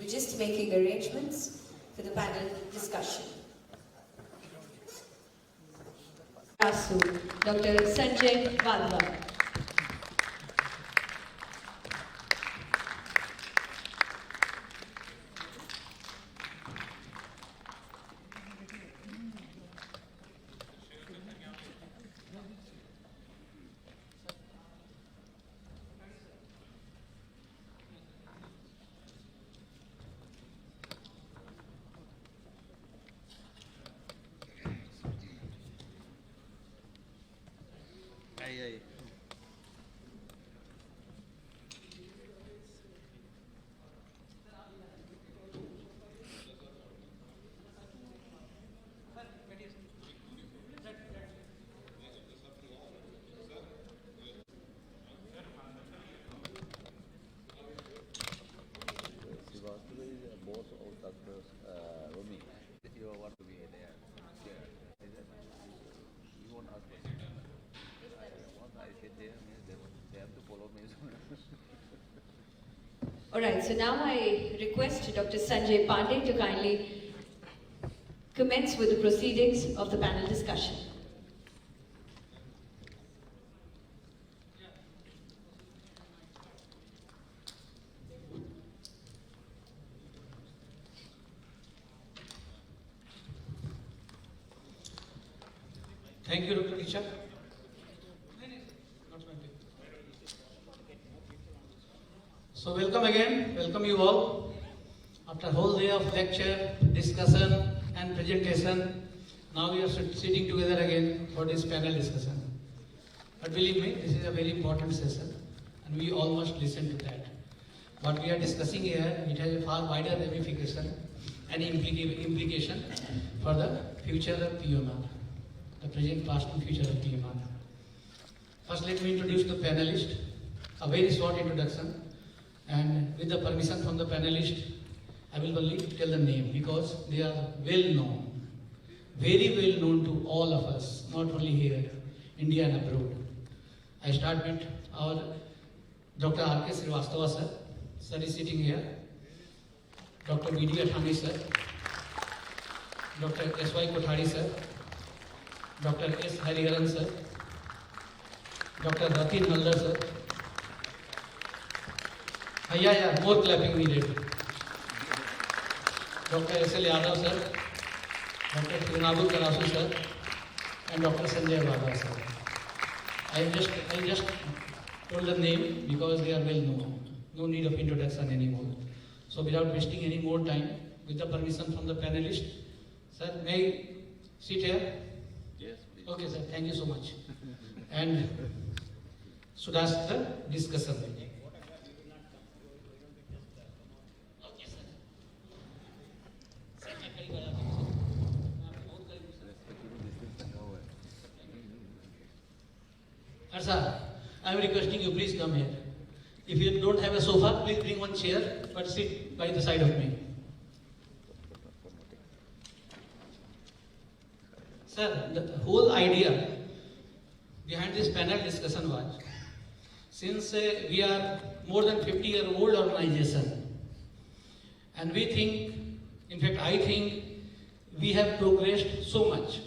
We're just making arrangements for the panel discussion. Dr. Sanjay Wadhawa. Alright, so now I request Dr. Sanjay Pandey to kindly commence with the proceedings of the panel discussion. Thank you, Dr. Teacher. So welcome again, welcome you all. After a whole day of lecture, discussion and presentation, now we are sitting together again for this panel discussion. But believe me, this is a very important session and we all must listen to that. What we are discussing here, it has a far wider ramification and implication for the future of PMR, the present, past and future of PMR. First let me introduce the panelists, a very short introduction. And with the permission from the panelists, I will only tell the name because they are well known, very well known to all of us, not only here, India and abroad. I start with our Dr. R.K. Srivastava sir. Sir is sitting here. Dr. B.D. Athani sir. Dr. S.Y. Kothari sir. Dr. S. Haran sir. Dr. Haldar sir. Yeah, more clapping needed. Dr. S.L. Yadav sir, Dr. Thirunavukkarasu sir, and Dr. Sanjay sir. I just told the name because they are well known. No need of introduction anymore. So without wasting any more time, with the permission from the panelists, sir, may I sit here? Yes, please. Okay, sir. Thank you so much. And should ask the discussion. Sir, I am requesting you, please come here. If you don't have a sofa, please bring one chair, but sit by the side of me. Sir, the whole idea behind this panel discussion was, since we are more than 50-year-old organization, and we think, in fact I think, we have progressed so much,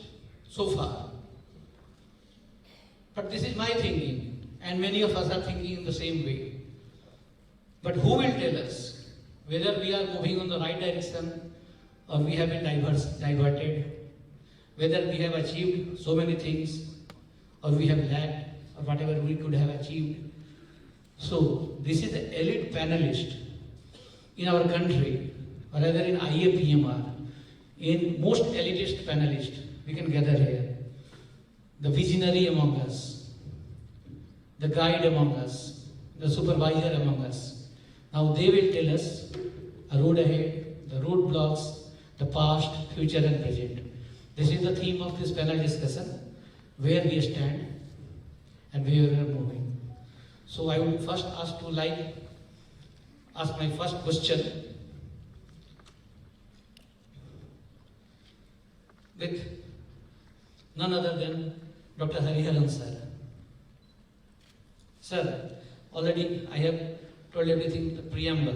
so far. But this is my thinking, and many of us are thinking in the same way. But who will tell us whether we are moving on the right direction or we have been diverted, whether we have achieved so many things or we have lacked or whatever we could have achieved. So this is the elite panelist in our country, or rather in IAPMR, in most elitist panelists we can gather here. The visionary among us, the guide among us, the supervisor among us. Now they will tell us a road ahead, the roadblocks, the past, future and present. This is the theme of this panel discussion, where we stand and where we are moving. So I would first ask my first question with none other than Dr. Haran sir. Sir, already I have told everything, the preamble.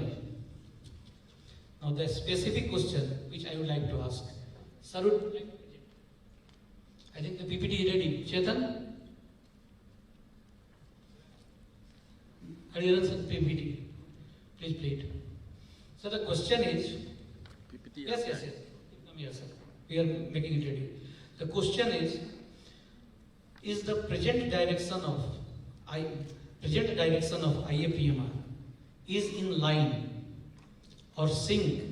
Now the specific question which I would like to ask. Sir, would you like to present? I think the PPT is ready. Chetan? Hariharan's PPT. Please play it. So the question is, PPT. yes. Come here, sir. We are making it ready. The question is the present direction of IAPMR is in line or sync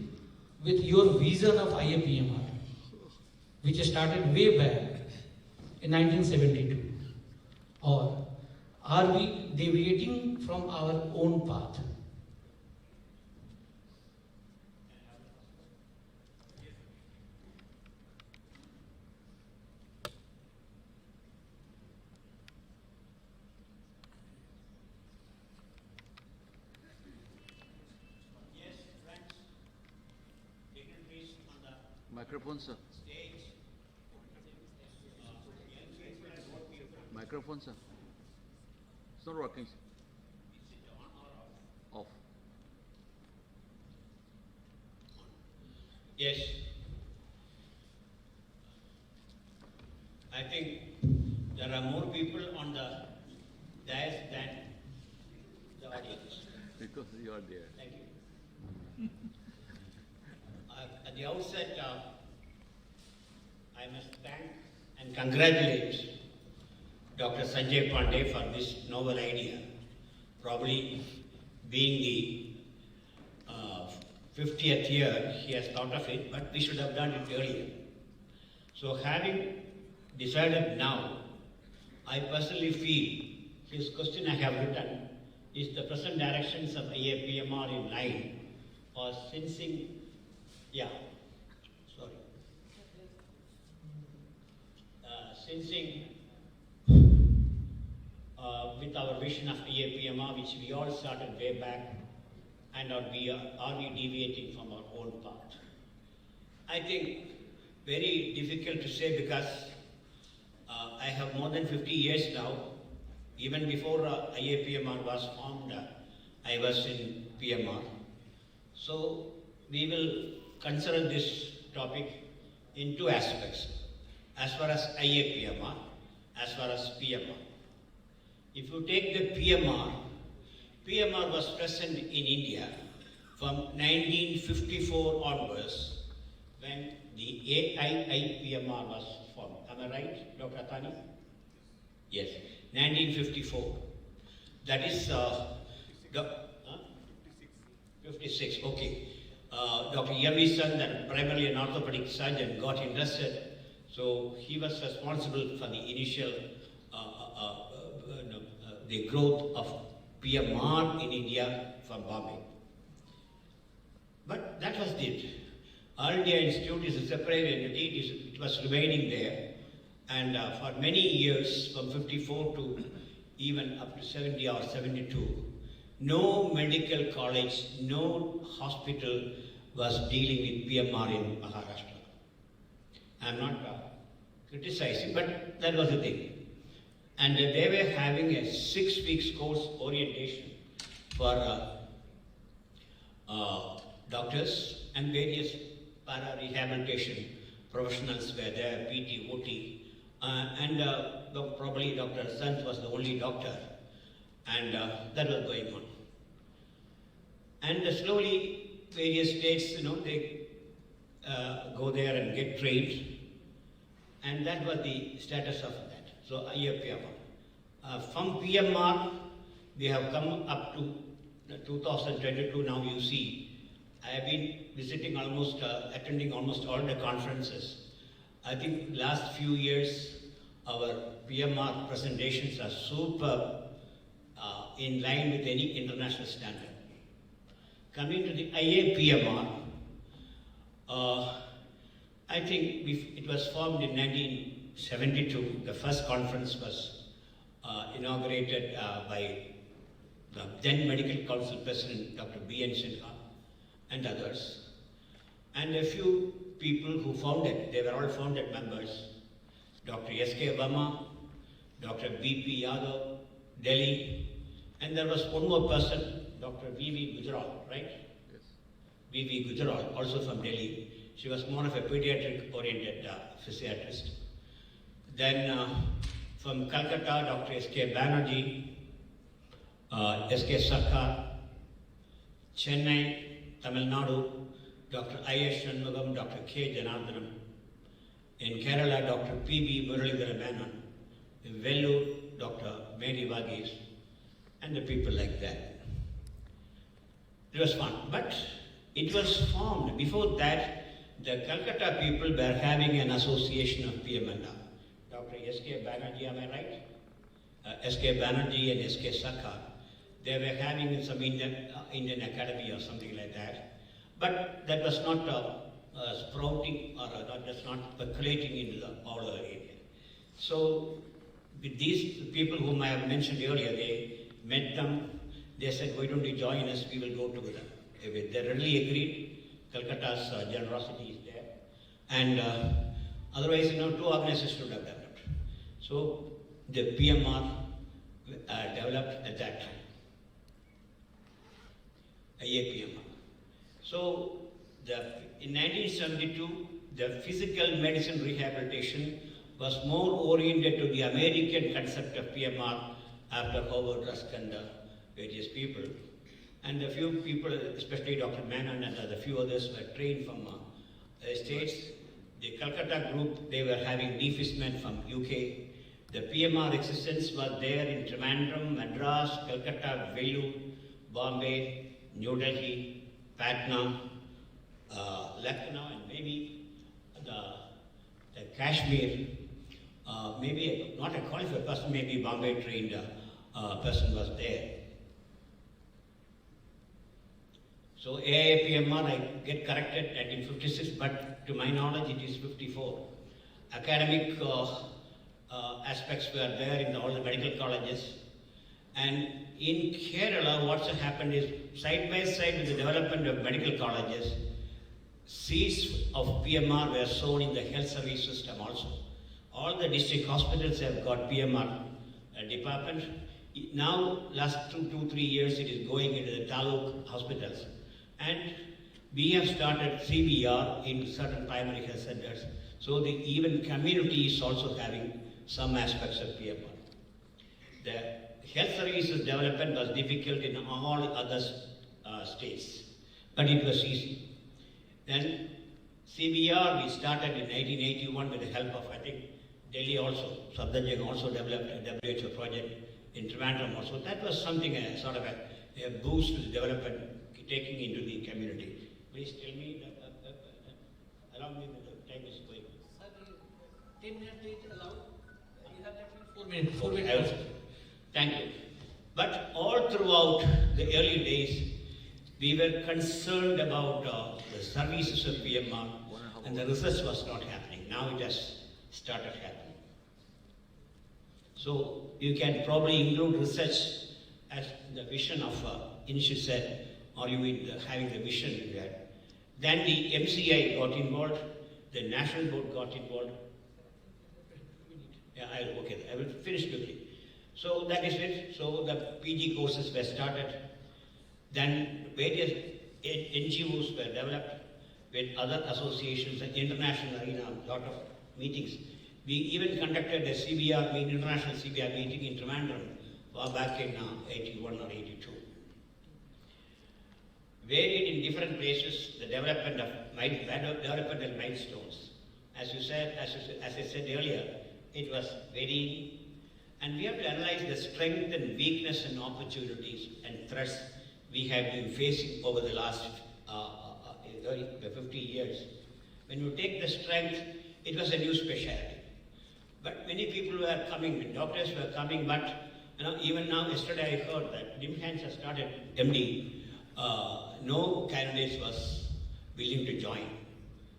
with your vision of IAPMR, which started way back in 1972, or are we deviating from our own path? Microphone, sir. Microphone, sir. It's not working. Off. Yes. I think there are more people on the dais than the audience. Because you are there. Thank you. At the outset, I must thank and congratulate Dr. Sanjay Pandey for this novel idea. Probably being the 50th year, he has thought of it, but we should have done it earlier. So having decided now, I personally feel his question I have written is the present directions of IAPMR in line or sensing, sensing with our vision of IAPMR, which we all started way back, and are we deviating from our own path? I think very difficult to say because I have more than 50 years now. Even before IAPMR was formed, I was in PMR. So we will consider this topic in two aspects, as far as IAPMR, as far as PMR. If you take the PMR was present in India from 1954 onwards when the AIIPMR was formed. Am I right, Dr. Athani? Yes, 1954. That is 56, okay. Dr. Yadav, that primarily an orthopedic surgeon, got interested. So he was responsible for the initial the growth of PMR in India from Bombay. But that was it. All India Institute is a separate entity, it was remaining there. And for many years, from 54 to even up to 70 or 72, no medical college, no hospital was dealing with PMR in Maharashtra. I'm not criticizing, but that was the thing. And they were having a 6 weeks course orientation for doctors and various para-rehabilitation professionals were there, PT, OT, and probably Dr. Sant was the only doctor, and that was going on. And slowly, various states, they go there and get trained, and that was the status of that. So IAPMR. From PMR, we have come up to 2022. Now you see, I have been visiting attending almost all the conferences. I think last few years, our PMR presentations are superb, in line with any international standard. Coming to the IAPMR, I think it was formed in 1972. The first conference was inaugurated by the then Medical Council President, Dr. B.N. Sinha, and others. And a few people who founded, they were all founded members, Dr. S.K. Verma, Dr. B.P. Yadav, Delhi, and there was one more person, Dr. V.V. Gujarat, right? Yes. V.V. Gujarat, also from Delhi. She was more of a pediatric-oriented physiatrist. Then from Calcutta, Dr. S.K. Banerjee, S.K. Sarkar. Chennai, Tamil Nadu, Dr. I.S. Shanmugam, Dr. K. Janardhanam. In Kerala, Dr. P.B. Muralidhara Menon. In Vellore, Dr. Mary Varghese, and the people like that. It was fun, but it was formed. Before that, the Calcutta people were having an association of PMR. Dr. S.K. Banerjee, am I right? S.K. Banerjee and S.K. Sarkar. They were having some Indian Academy or something like that. But that was not sprouting or that's not percolating into the all area. So with these people whom I have mentioned earlier, they met them, they said, why don't you join us, we will go together. They readily agreed. Calcutta's generosity is there. And otherwise, two organizations would have developed. So the PMR developed at that time. IAPMR. So in 1972, the physical medicine rehabilitation was more oriented to the American concept of PMR after Howard Rusk and various people. And a few people, especially Dr. Menon and a few others, were trained from States. The Calcutta group, they were having defacement from UK. The PMR existence was there in Trivandrum, Madras, Calcutta, Vellore, Bombay, New Delhi, Patna, Lucknow, and maybe the Kashmir. Maybe not a qualified person, maybe Bombay trained person was there. So AIAPMR, I get corrected 1956, but to my knowledge it is 54. Academic aspects were there in all the medical colleges. And in Kerala, what's happened is, side by side with the development of medical colleges, seats of PMR were sown in the health service system also. All the district hospitals have got PMR department. Now, last 2-3 years, it is going into the taluk hospitals. And we have started CBR in certain primary health centers. So the even community is also having some aspects of PMR. The health services development was difficult in all other states, but it was easy. Then CBR we started in 1981 with the help of, I think, Delhi also. Sanjay also developed a WHO project in Trivandrum also. That was something, sort of a boost to the development, taking into the community. Please tell me, allow me with the time is going. Sir, 10 minutes is allowed. You have left 4 minutes. 4 minutes. Thank you. But all throughout the early days, we were concerned about the services of PMR, and the research was not happening. Now it has started happening. So you can probably include research as the vision of initial said, or you will having the vision you had. Then the MCI got involved, the National Board got involved. Yeah, I will finish quickly. So that is it. So the PG courses were started. Then various NGOs were developed with other associations and international arena, a lot of meetings. We even conducted a CBR, international CBR meeting in Trivandrum far back in 81 or 82. Varied in different places, the development of developmental milestones. As you said, as I said earlier, it was very, and we have to analyze the strength and weakness and opportunities and threats we have been facing over the last 50 years. When you take the strength, it was a new specialty. But many people were coming, doctors were coming, but even now, yesterday I heard that NIMHANS has started MD. No candidates was willing to join.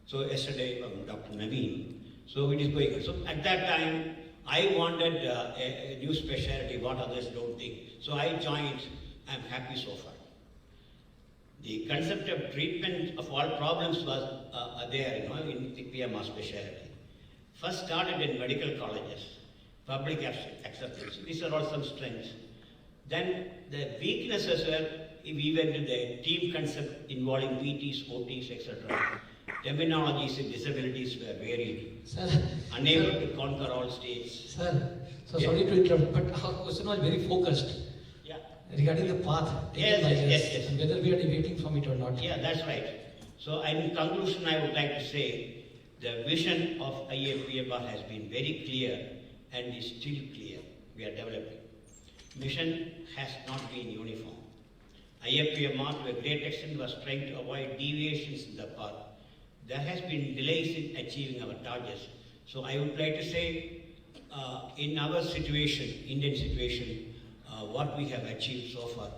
So yesterday, Dr. Naveen. So it is going on. So at that time, I wanted a new specialty, what others don't think. So I joined. I'm happy so far. The concept of treatment of all problems was there, in the PMR specialty. First started in medical colleges, public acceptance. These are all some strengths. Then the weaknesses were if we went to the team concept involving PTs, OTs, etc., terminologies and disabilities were varied, Sir, unable to conquer all states. sir, so Yeah. sorry to interrupt, but our question was very focused Yeah, regarding the path taken Yes, by yes, us yes, yes. and whether we are debating from it or not. yeah, that's right. So in conclusion, I would like to say the vision of IAPMR has been very clear and is still clear. We are developing. Mission has not been uniform. IAPMR to a great extent was trying to avoid deviations in the path. There has been delays in achieving our targets. So I would like to say, in our situation, Indian situation, what we have achieved so far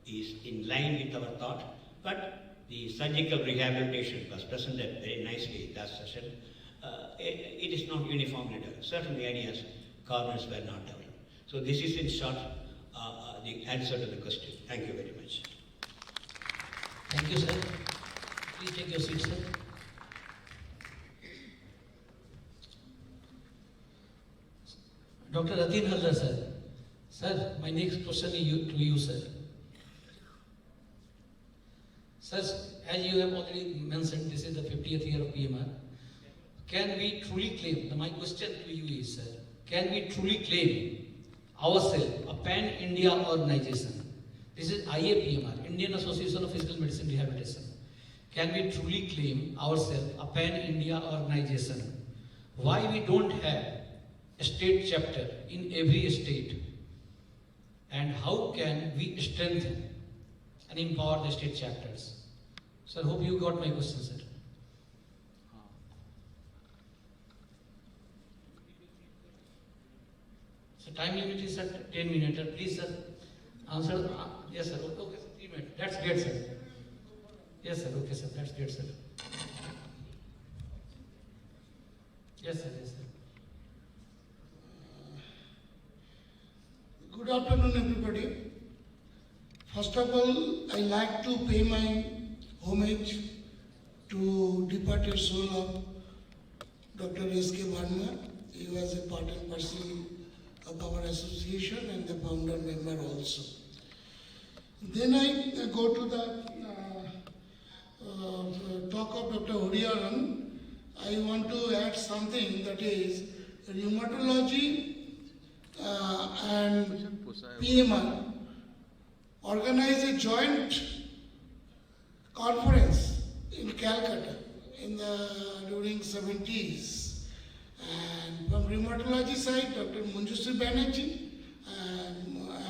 is in line with our thought. But the surgical rehabilitation was presented very nicely in that session. It is not uniformly done. Certain areas, corners were not developed. So this is in short the answer to the question. Thank you very much. Thank you, sir. Please take your seat, sir. Dr. Athani Haldar, sir. Sir, my next question is to you, sir. Sir, as you have already mentioned, this is the 50th year of PMR. Can we truly claim, my question to you is, sir, can we truly claim ourselves a pan-India organization? This is IAPMR, Indian Association of Physical Medicine Rehabilitation. Can we truly claim ourselves a pan-India organization? Why we don't have a state chapter in every state? And how can we strengthen and empower the state chapters? Sir, hope you got my question, sir. So time limit is at 10 minutes. Please, sir, answer. Yes, sir. Okay, sir. 3 minutes. That's great, sir. Yes, sir. Okay, sir. That's great, sir. Yes, sir. Yes, sir. Good afternoon, everybody. First of all, I like to pay my homage to departed soul of Dr. S.K. Bharma. He was a part and parcel of our association and the founder member also. Then I go to the talk of Dr. Haran. I want to add something, that is rheumatology and PMR organize a joint conference in Calcutta during 70s. And from rheumatology side, Dr. Manjusri Banerjee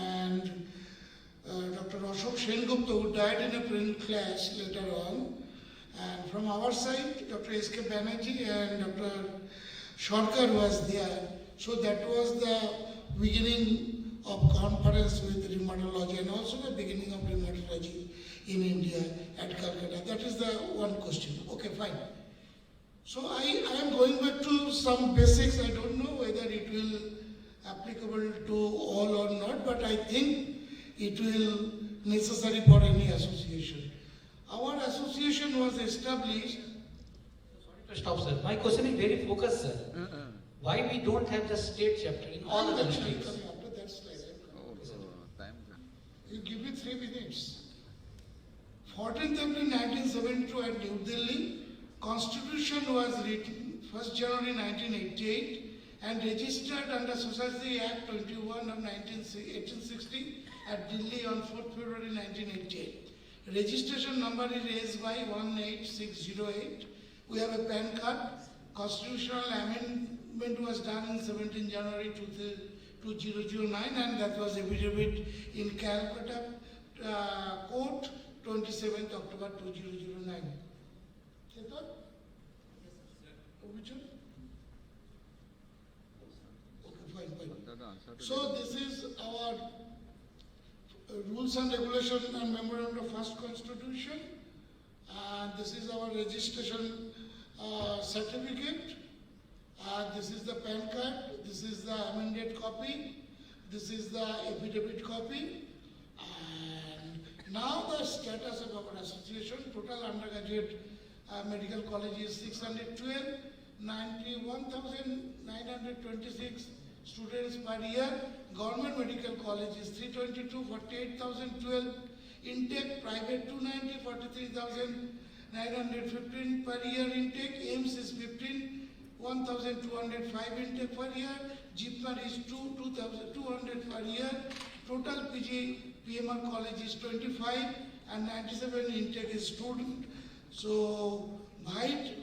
and Dr. Ashok Sengupta, who died in a plane crash later on. And from our side, Dr. S.K. Banerjee and Dr. Sharkar was there. So that was the beginning of conference with rheumatology and also the beginning of rheumatology in India at Calcutta. That is the one question. Okay, fine. So I am going back to some basics. I don't know whether it will applicable to all or not, but I think it will necessary for any association. Our association was established. Sorry to stop, sir. My question is very focused, sir. Why we don't have the state chapter in all the states? After that slide, time. you give me 3 minutes. 14th April 1972 at New Delhi, Constitution was written 1st January 1988 and registered under Society Act 21 of 1860 at Delhi on 4th February 1988. Registration number is SY 18608. We have a PAN card. Constitutional amendment was done in 17 January 2009 and that was affidavit in Calcutta Court 27th October 2009. Chetan? Which one? Okay, fine. So this is our rules and regulation and memorandum of first constitution, and this is our registration certificate, this is the PAN card, this is the amended copy, this is the affidavit copy, and now the status of our association. Total undergraduate medical college is 612, 91,926 students per year. Government medical college is 322, 48,012. intake, private 290, 43,915 per year intake, AIIMS is 15, 1,205 intake per year, JIPMER is 2,200 per year, total PG PMR college is 25 and 97 intake is student. So, White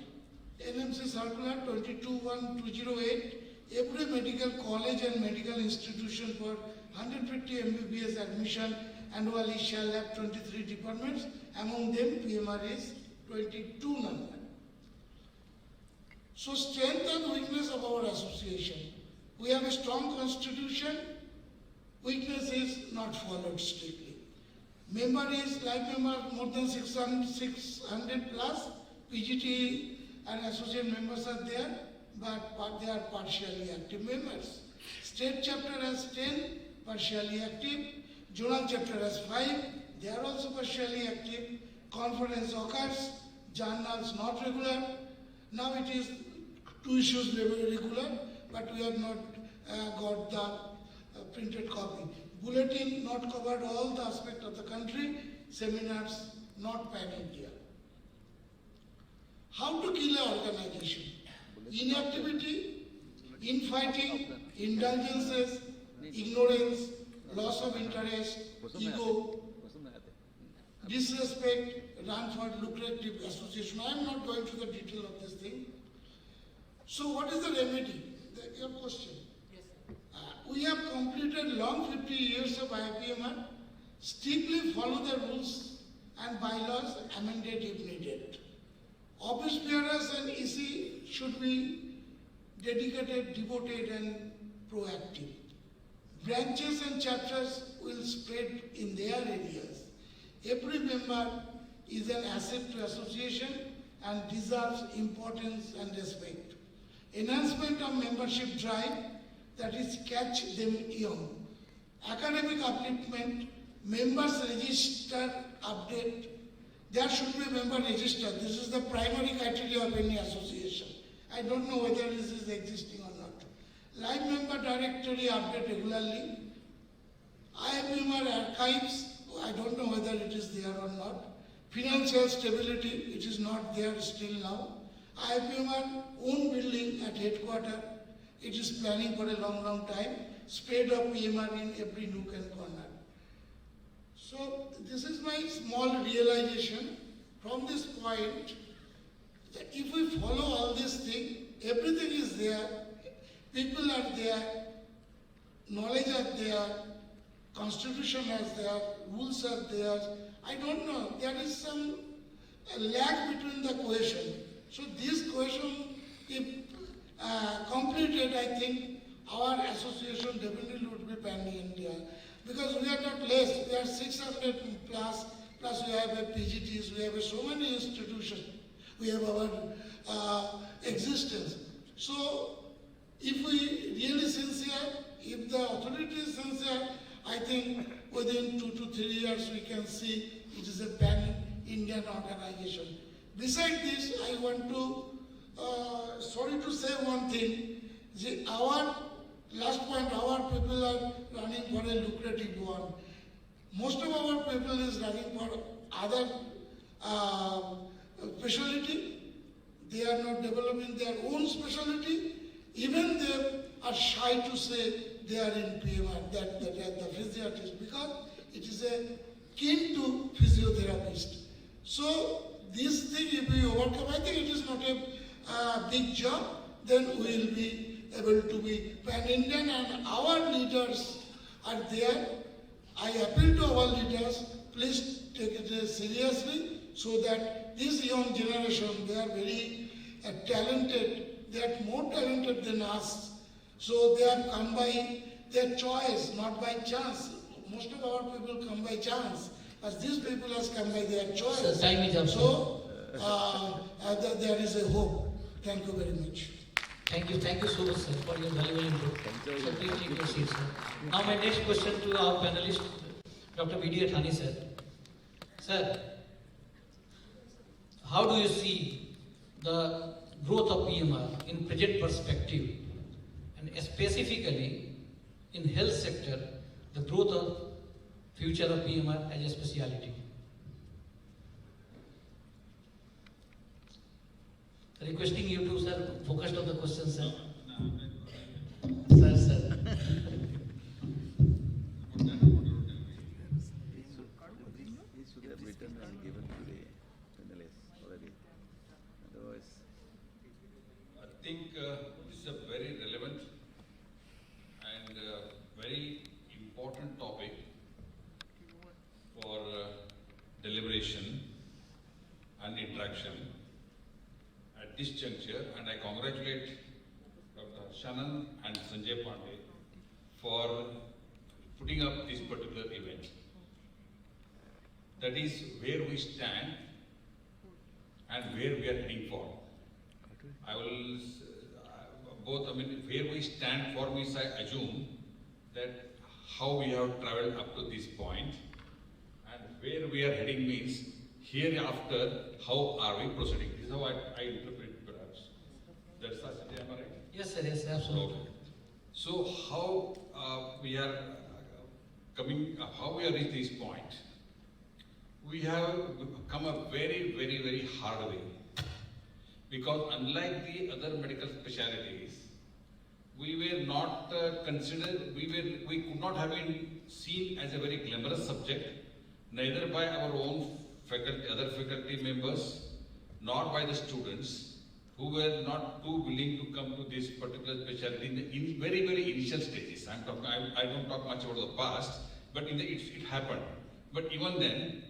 NMC circular 221208, every medical college and medical institution for 150 MBBS admission annually shall have 23 departments, among them PMR is 22 number. So strength and weakness of our association. We have a strong constitution, weakness is not followed strictly. Member is life member more than 600 plus, PGT and associate members are there, but they are partially active members. State chapter has 10, partially active. Zonal chapter has 5, they are also partially active. Conference occurs, journals not regular. Now it is 2 issues regular, but we have not got the printed copy. Bulletin not covered all the aspects of the country, seminars not pan-India. How to kill an organization? Inactivity, infighting, indulgences, ignorance, loss of interest, ego, disrespect, run for lucrative association. I am not going to the detail of this thing. So what is the remedy? Your question. We have completed long 50 years of IAPMR, strictly follow the rules and bylaws amended if needed. Office bearers and EC should be dedicated, devoted and proactive. Branches and chapters will spread in their areas. Every member is an asset to association and deserves importance and respect. Enhancement of membership drive, that is catch them young. Academic upliftment, members register update. There should be a member register. This is the primary criteria of any association. I don't know whether this is existing or not. Live member directory update regularly. IAPMR archives, I don't know whether it is there or not. Financial stability, it is not there still now. IAPMR own building at headquarters, it is planning for a long time. Spread of PMR in every nook and corner. So this is my small realization from this point that if we follow all this thing, everything is there, people are there, knowledge are there, constitution is there, rules are there. I don't know, there is some lag between the cohesion. So this cohesion, if completed, I think our association definitely would be pan-India. Because we are not less, we are 600 plus we have a PGTs, we have so many institutions, we have our existence. So if we really sincere, if the authority is sincere, I think within 2 to 3 years we can see it is a pan-Indian organization. Besides this, I want to, sorry to say one thing, our last point, our people are running for a lucrative one. Most of our people is running for other specialty. They are not developing their own specialty. Even they are shy to say they are in PMR, that the physiotherapist, because it is a kin to physiotherapist. So this thing, if we overcome, I think it is not a big job, then we will be able to be pan-Indian, and our leaders are there. I appeal to our leaders, please take it seriously, so that this young generation, they are very talented, they are more talented than us. So they have come by their choice, not by chance. Most of our people come by chance, but these people has come by their choice. Sir, time is up. So there is a hope. Thank you very much. Thank you so much, sir, for your valuable input. So please take your seat, sir. Now my next question to our panelist, Dr. Athani, sir. Sir, how do you see the growth of PMR in present perspective, and specifically in health sector, the growth of future of PMR as a speciality? Requesting you to, sir, focus on the question, sir. Sir. He should have written and given to the panelists already. Otherwise, I think this is a very relevant and very important topic for deliberation and interaction at this juncture, and I congratulate Dr. Haran and Sanjay Pandey for putting up this particular event. That is where we stand and where we are heading for. I will where we stand for means I assume that how we have traveled up to this point, and where we are heading means hereafter how are we proceeding. This is how I interpret it perhaps. That's it, am I right? Yes, sir, yes, absolutely. Okay. So how we are how we have reached this point? We have come a very, very, very hard way. Because unlike the other medical specialties, we were not considered, we could not have been seen as a very glamorous subject, neither by our own faculty, other faculty members, nor by the students, who were not too willing to come to this particular specialty in very, very initial stages. I don't talk much about the past, but it happened. But even then,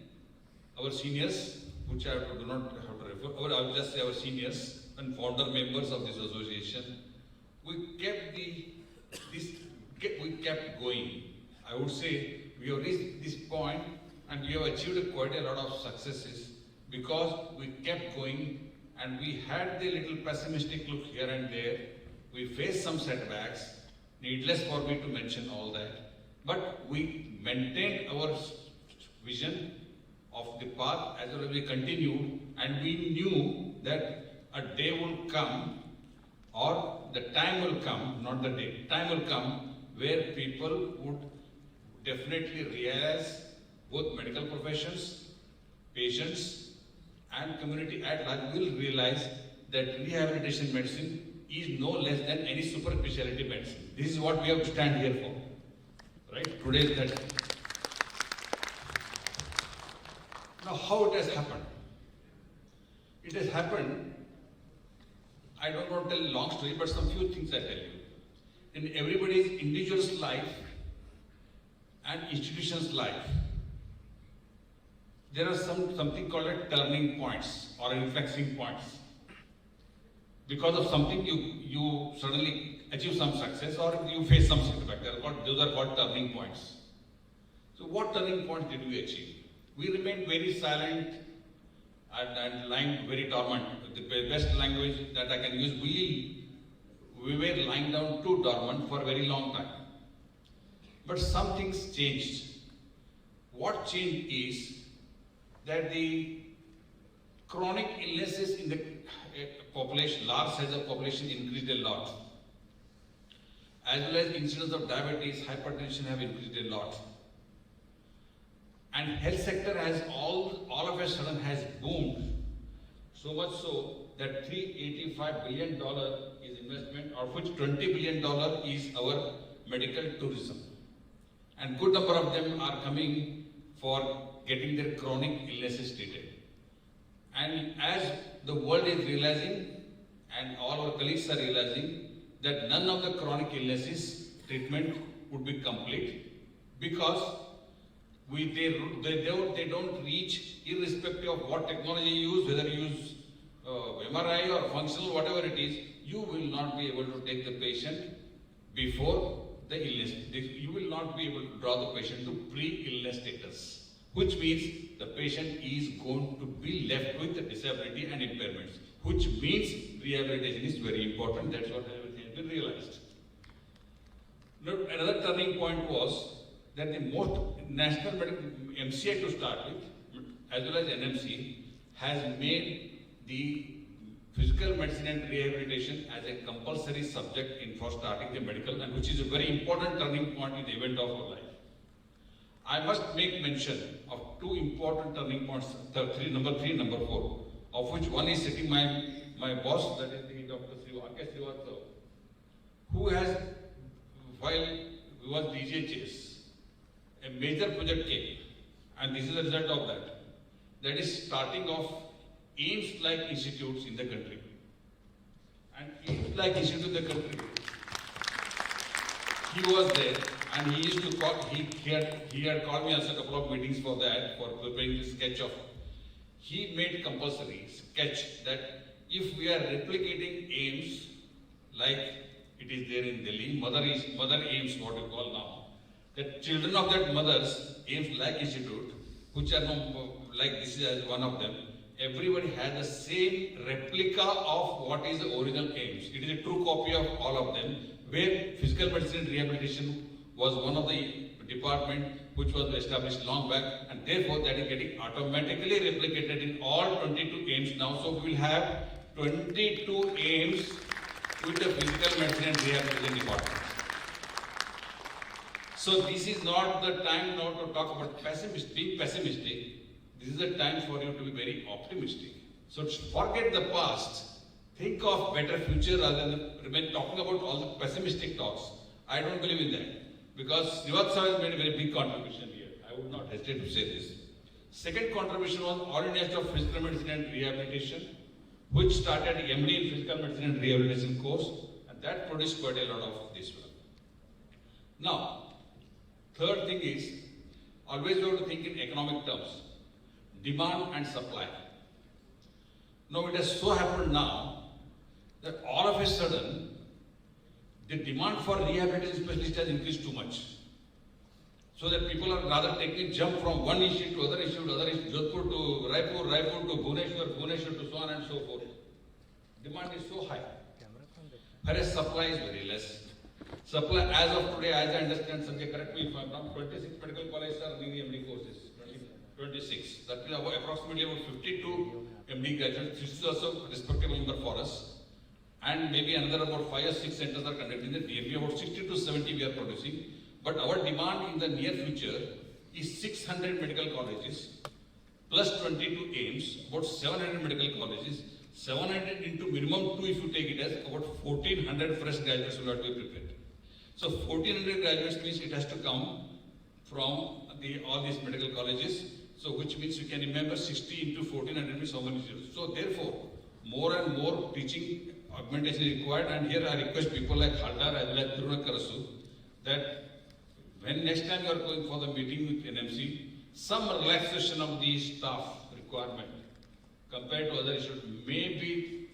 our seniors, which I do not have to refer, or I will just say our seniors and founder members of this association, we kept going. I would say we have reached this point and we have achieved quite a lot of successes because we kept going and we had the little pessimistic look here and there. We faced some setbacks, needless for me to mention all that, but we maintained our vision of the path as well as we continued, and we knew that a day will come, or the time will come, not the day, time will come where people would definitely realize, both medical professions, patients, and community at large will realize that rehabilitation medicine is no less than any super specialty medicine. This is what we have to stand here for, right? Today is that. Now, how it has happened? It has happened, I don't want to tell a long story, but some few things I tell you. In everybody's individual's life and institution's life, there are something called a turning points or inflection points. Because of something you suddenly achieve some success or you face some setback. Those are called turning points. So what turning points did we achieve? We remained very silent and lying very dormant. The best language that I can use, we were lying down too dormant for a very long time. But some things changed. What changed is that the chronic illnesses in the population, large size of population, increased a lot. As well as incidence of diabetes, hypertension have increased a lot. And health sector has all of a sudden has boomed. So much so that $385 billion is investment, of which $20 billion is our medical tourism. And good number of them are coming for getting their chronic illnesses treated. And as the world is realizing, and all our colleagues are realizing, that none of the chronic illnesses treatment would be complete because they don't reach, irrespective of what technology you use, whether you use MRI or functional, whatever it is, you will not be able to take the patient before the illness. You will not be able to draw the patient to pre-illness status, which means the patient is going to be left with the disability and impairments, which means rehabilitation is very important. That's what has been realized. Now, another turning point was that the most national medical MCI to start with, as well as NMC, has made the physical medicine and rehabilitation as a compulsory subject for starting the medical, and which is a very important turning point in the event of our life. I must make mention of two important turning points, number 3 and number 4, of which one is setting my my boss, that is the Dr. Srivastava, who has, while he was DGHS, a major project came, and this is the result of that. That is starting of AIIMS-like institutes in the country. And AIIMS-like institute in the country, he was there, and he used to call, he had called me also a couple of meetings for that, for preparing the sketch of, he made compulsory sketch that if we are replicating AIIMS, like it is there in Delhi, mother AIIMS, what you call now, that children of that mother's AIIMS-like institute, which are like this is one of them, everybody has the same replica of what is the original AIIMS. It is a true copy of all of them, where physical medicine and rehabilitation was one of the department which was established long back, and therefore that is getting automatically replicated in all 22 AIIMS now. So we will have 22 AIIMS with the physical medicine and rehabilitation department. So this is not the time now to talk about being pessimistic. This is the time for you to be very optimistic. So forget the past. Think of better future rather than remain talking about all the pessimistic talks. I don't believe in that. Because Srivastava has made a very big contribution here. I would not hesitate to say this. Second contribution was All India Institute of Physical Medicine and Rehabilitation, which started MD in Physical Medicine and Rehabilitation course, and that produced quite a lot of this one. Now, third thing is, always you have to think in economic terms. Demand and supply. Now it has so happened now that all of a sudden the demand for rehabilitation specialists has increased too much. So that people are rather taking a jump from one issue to other issue, Jodhpur to Raipur, Raipur to Bhubaneswar, Bhubaneswar to so on and so forth. Demand is so high, whereas supply is very less. Supply as of today, as I understand, Sanjay, correct me if I'm wrong, 26 medical colleges are running the MD courses. 26. That is approximately about 52 MD graduates. This is also a respectable number for us. And maybe another about 5 or 6 centers are conducting the DMP. About 60 to 70 we are producing. But our demand in the near future is 600 medical colleges plus 22 AIIMS, about 700 medical colleges. 700 into minimum 2 if you take it as about 1400 fresh graduates will have to be prepared. So 1400 graduates means it has to come from all these medical colleges. So which means you can remember 60 into 1400 means how many zeros. So therefore, more and more teaching augmentation is required, and here I request people like Haldar as well as Thirunavukkarasu that when next time you are going for the meeting with NMC, some relaxation of the staff requirement compared to other issues may be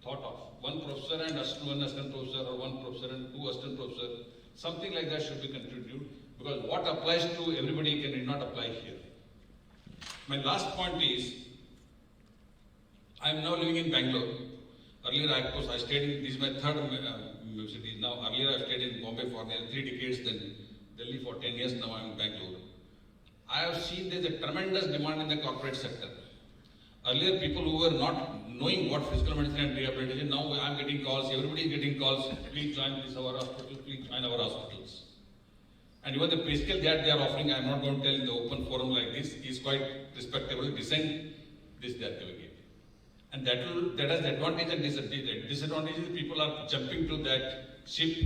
thought of. One professor and one assistant professor, or one professor and 2 assistant professors, something like that should be contributed, because what applies to everybody can not apply here. My last point is, I am now living in Bangalore. Earlier I stayed in, this is my third city now. Earlier I stayed in Bombay for nearly 3 decades, then Delhi for 10 years, now I am in Bangalore. I have seen there is a tremendous demand in the corporate sector. Earlier people who were not knowing what physical medicine and rehabilitation, now I am getting calls, everybody is getting calls, please join this our hospital, please join our hospitals. And even the pay scale that they are offering, I am not going to tell in the open forum like this, is quite respectable, decent, this they are giving it. And that has advantage and disadvantage. Disadvantage is people are jumping to that ship,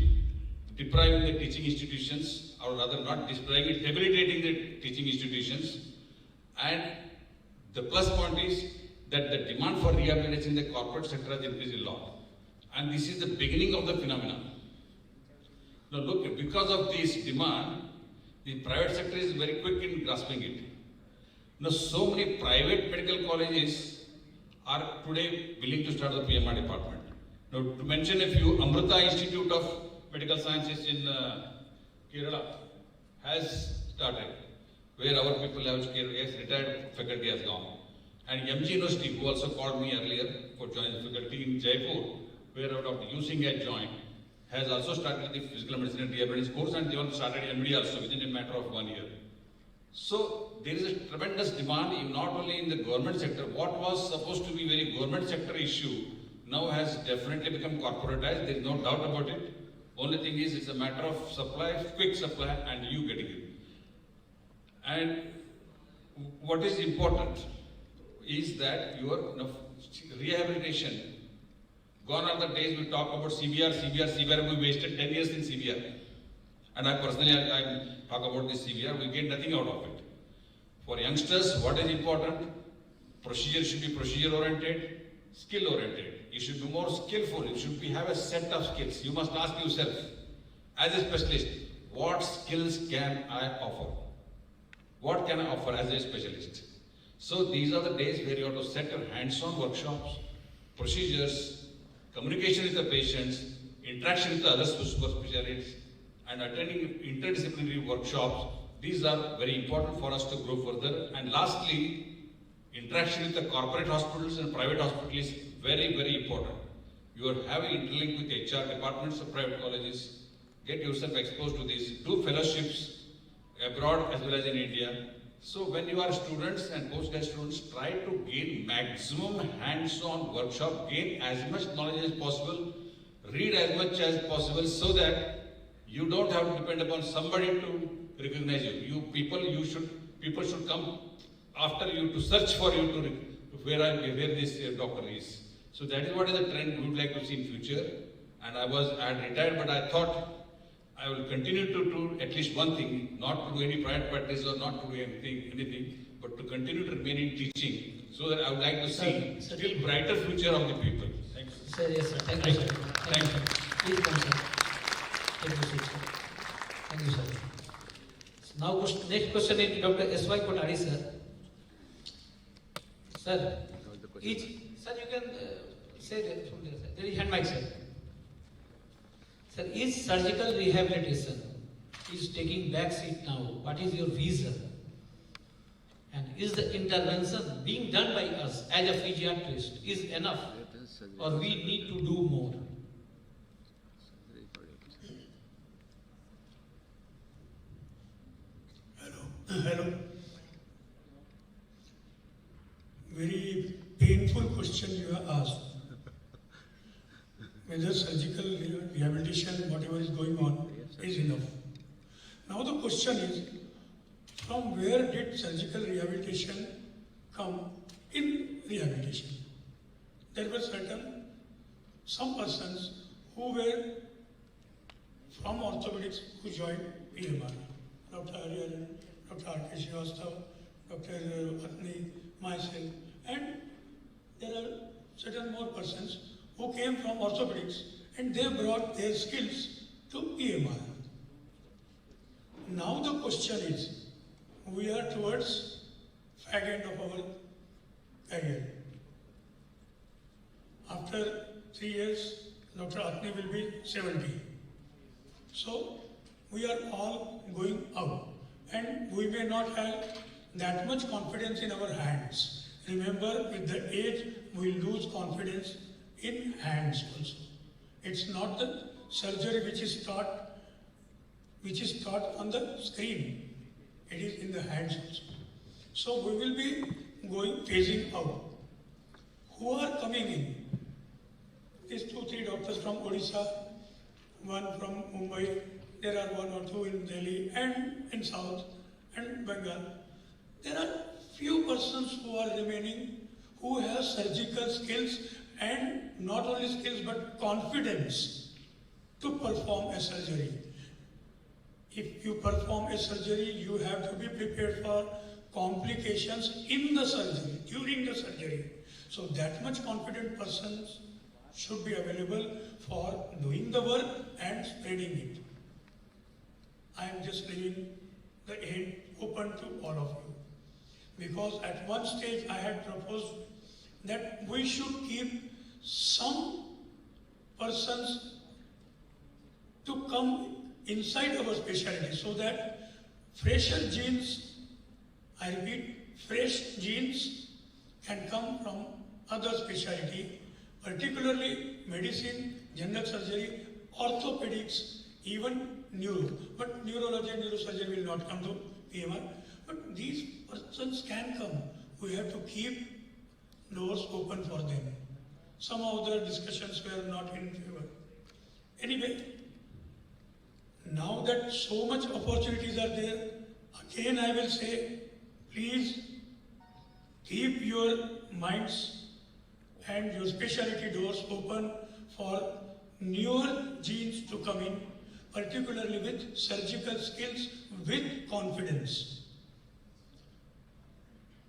depriving the teaching institutions, or rather not depriving it, debilitating the teaching institutions. And the plus point is that the demand for rehabilitation in the corporate sector has increased a lot. And this is the beginning of the phenomenon. Now look, because of this demand, the private sector is very quick in grasping it. Now so many private medical colleges are today willing to start the PMR department. Now to mention a few, Amrita Institute of Medical Sciences in Kerala has started, where our people have retired faculty has gone. And MG University, who also called me earlier for joining faculty in Jaipur, where Dr. U Singh had joined, has also started the physical medicine and rehabilitation course, and they also started MD also within a matter of 1 year. So there is a tremendous demand not only in the government sector. What was supposed to be very government sector issue now has definitely become corporatized. There is no doubt about it. Only thing is it's a matter of supply, quick supply, and you getting it. And what is important is that your rehabilitation Gone are the days we talk about CBR, we wasted 10 years in CBR. And I personally, I talk about this CBR, we get nothing out of it. For youngsters, what is important? Procedure should be procedure oriented, skill oriented. You should be more skillful, you should have a set of skills. You must ask yourself, as a specialist, what skills can I offer? What can I offer as a specialist? So these are the days where you have to set your hands-on workshops, procedures, communication with the patients, interaction with the other super specialists, and attending interdisciplinary workshops. These are very important for us to grow further. And lastly, interaction with the corporate hospitals and private hospitals is very, very important. You are having interlink with HR departments of private colleges. Get yourself exposed to this. Do fellowships abroad as well as in India. So when you are students and postgrad students, try to gain maximum hands-on workshop, gain as much knowledge as possible, read as much as possible so that you don't have to depend upon somebody to recognize you. People should come after you to search for you to where this doctor is. So that is what is the trend we would like to see in future. And I had retired, but I thought I will continue to do at least one thing, not to do any private practice or not to do anything, but to continue to remain in teaching, so that I would like to see still brighter future of the people. Thank you. Sir, yes, sir. Thank you, sir. Thank you. Please come, sir. Take your seat, sir. Thank you, sir. Now, next question is Dr. S.Y. Kothari, sir. Sir, sir, you can say that from there, sir. There is hand mic, sir. Sir, is surgical rehabilitation is taking back seat now? What is your reason? And is the intervention being done by us as a physiatrist is enough, or we need to do more? Hello. Very painful question you have asked. Whether surgical rehabilitation, whatever is going on, is enough. Now the question is, from where did surgical rehabilitation come in rehabilitation? There were some persons who were from orthopedics who joined PMR. Dr. Haran, Dr. R.K. Srivastava, Dr. Athani, myself, and there are certain more persons who came from orthopedics and they brought their skills to PMR. Now the question is, we are towards fag end of our career. After 3 years, Dr. Athani will be 70. So we are all going out and we may not have that much confidence in our hands. Remember, with the age, we lose confidence in hands also. It's not the surgery which is taught on the screen. It is in the hands also. So we will be phasing out. Who are coming in? These 2-3 doctors from Odisha, one from Mumbai, there are 1 or 2 in Delhi and in South and Bengal. There are few persons who are remaining who have surgical skills and not only skills but confidence to perform a surgery. If you perform a surgery, you have to be prepared for complications in the surgery, during the surgery. So that much confident persons should be available for doing the work and spreading it. I am just leaving the end open to all of you. Because at one stage I had proposed that we should keep some persons to come inside our specialty so that fresher genes, I repeat, fresh genes can come from other specialty, particularly medicine, general surgery, orthopedics, even neuro. But neurology and neurosurgery will not come to PMR. But these persons can come. We have to keep doors open for them. Some of the discussions were not in favor. Anyway, now that so much opportunities are there, again I will say, please keep your minds and your specialty doors open for newer genes to come in, particularly with surgical skills, with confidence.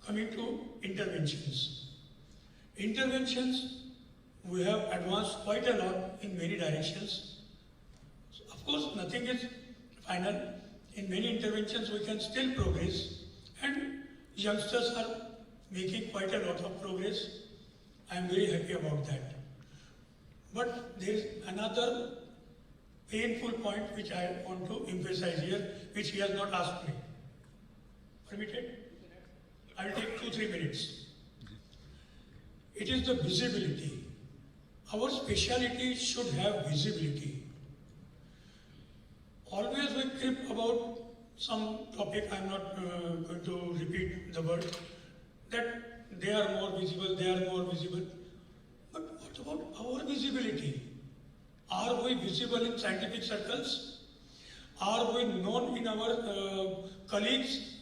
Coming to interventions. Interventions, we have advanced quite a lot in many directions. Of course, nothing is final. In many interventions, we can still progress, and youngsters are making quite a lot of progress. I am very happy about that. But there is another painful point which I want to emphasize here, which he has not asked me. Permitted? I will take 2-3 minutes. It is the visibility. Our specialty should have visibility. Always we crib about some topic, I am not going to repeat the word, that they are more visible, they are more visible. But what about our visibility? Are we visible in scientific circles? Are we known in our colleagues,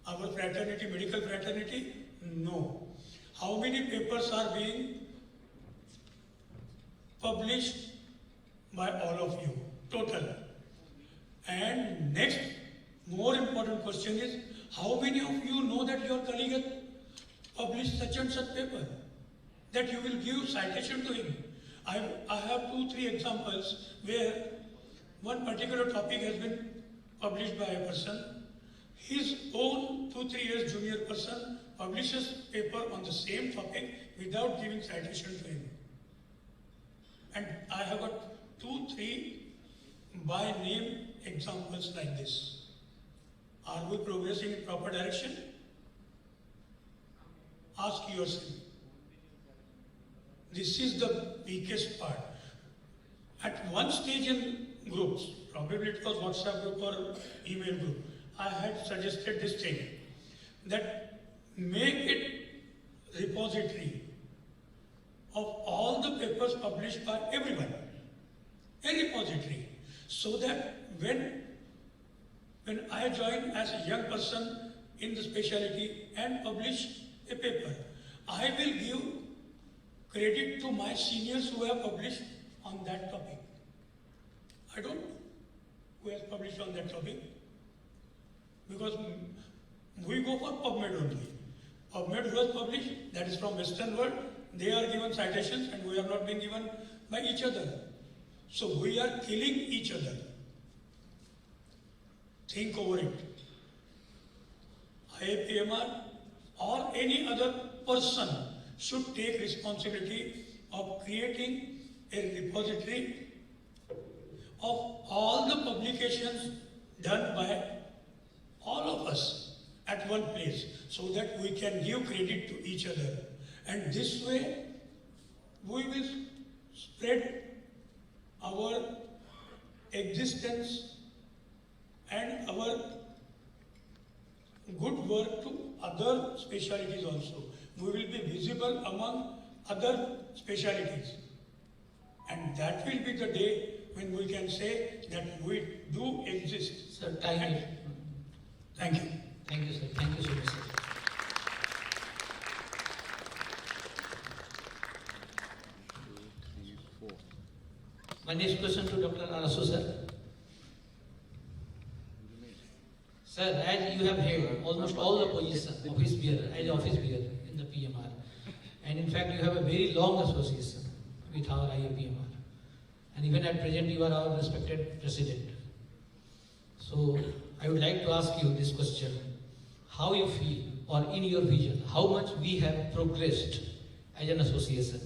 our fraternity, medical fraternity? No. How many papers are being published by all of you? Total. And next, more important question is, how many of you know that your colleague has published such and such paper? That you will give citation to him. I have 2-3 examples where one particular topic has been published by a person. His own 2-3 years junior person publishes paper on the same topic without giving citation to him. And I have got 2-3 by name examples like this. Are we progressing in proper direction? Ask yourself. This is the weakest part. At one stage in groups, probably it was WhatsApp group or email group, I had suggested this thing, that make it repository of all the papers published by everyone, a repository, so that when I join as a young person in the specialty and publish a paper, I will give credit to my seniors who have published on that topic. I don't know who has published on that topic, because we go for PubMed only. PubMed who has published, that is from Western world, they are given citations and we have not been given by each other. So we are killing each other. Think over it. IAPMR or any other person should take responsibility of creating a repository of all the publications done by all of us at one place, so that we can give credit to each other. And this way, we will spread our existence and our good work to other specialties also. We will be visible among other specialties. And that will be the day when we can say that we do exist. Sir, time is. Thank you. Thank you, sir. Thank you so much, sir. My next question to Dr. Arasu, sir. Sir, as you have held almost all the positions, office bearer, as office bearer in the PMR, and in fact you have a very long association with our IAPMR, and even at present you are our respected president. So I would like to ask you this question: how you feel, or in your vision, how much we have progressed as an association?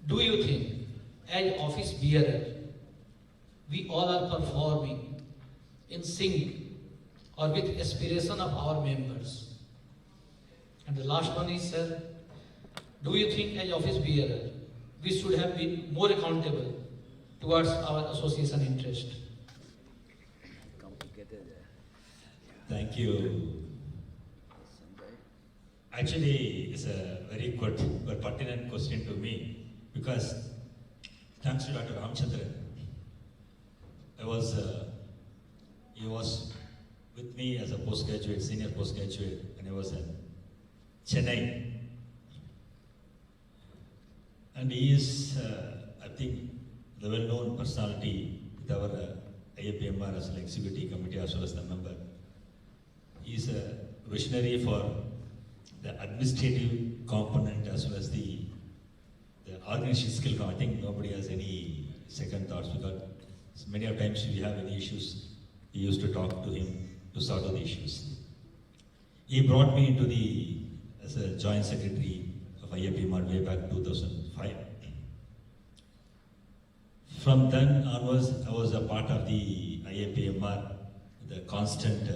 Do you think, as office bearer, we all are performing in sync or with aspiration of our members? And the last one is, sir, do you think as office bearer, we should have been more accountable towards our association interest? Thank you. Actually, it's a very good but pertinent question to me, because thanks to Dr. Ramchandran, he was with me as a postgraduate, senior postgraduate, when I was in Chennai And he is, I think, the well-known personality with our IAPMR as an executive committee as well as the member. He is a visionary for the administrative component as well as the organization skill. I think nobody has any second thoughts because many of times we have any issues, we used to talk to him to sort out the issues. He brought me into as a joint secretary of IAPMR way back 2005. From then onwards, I was a part of the IAPMR, the constant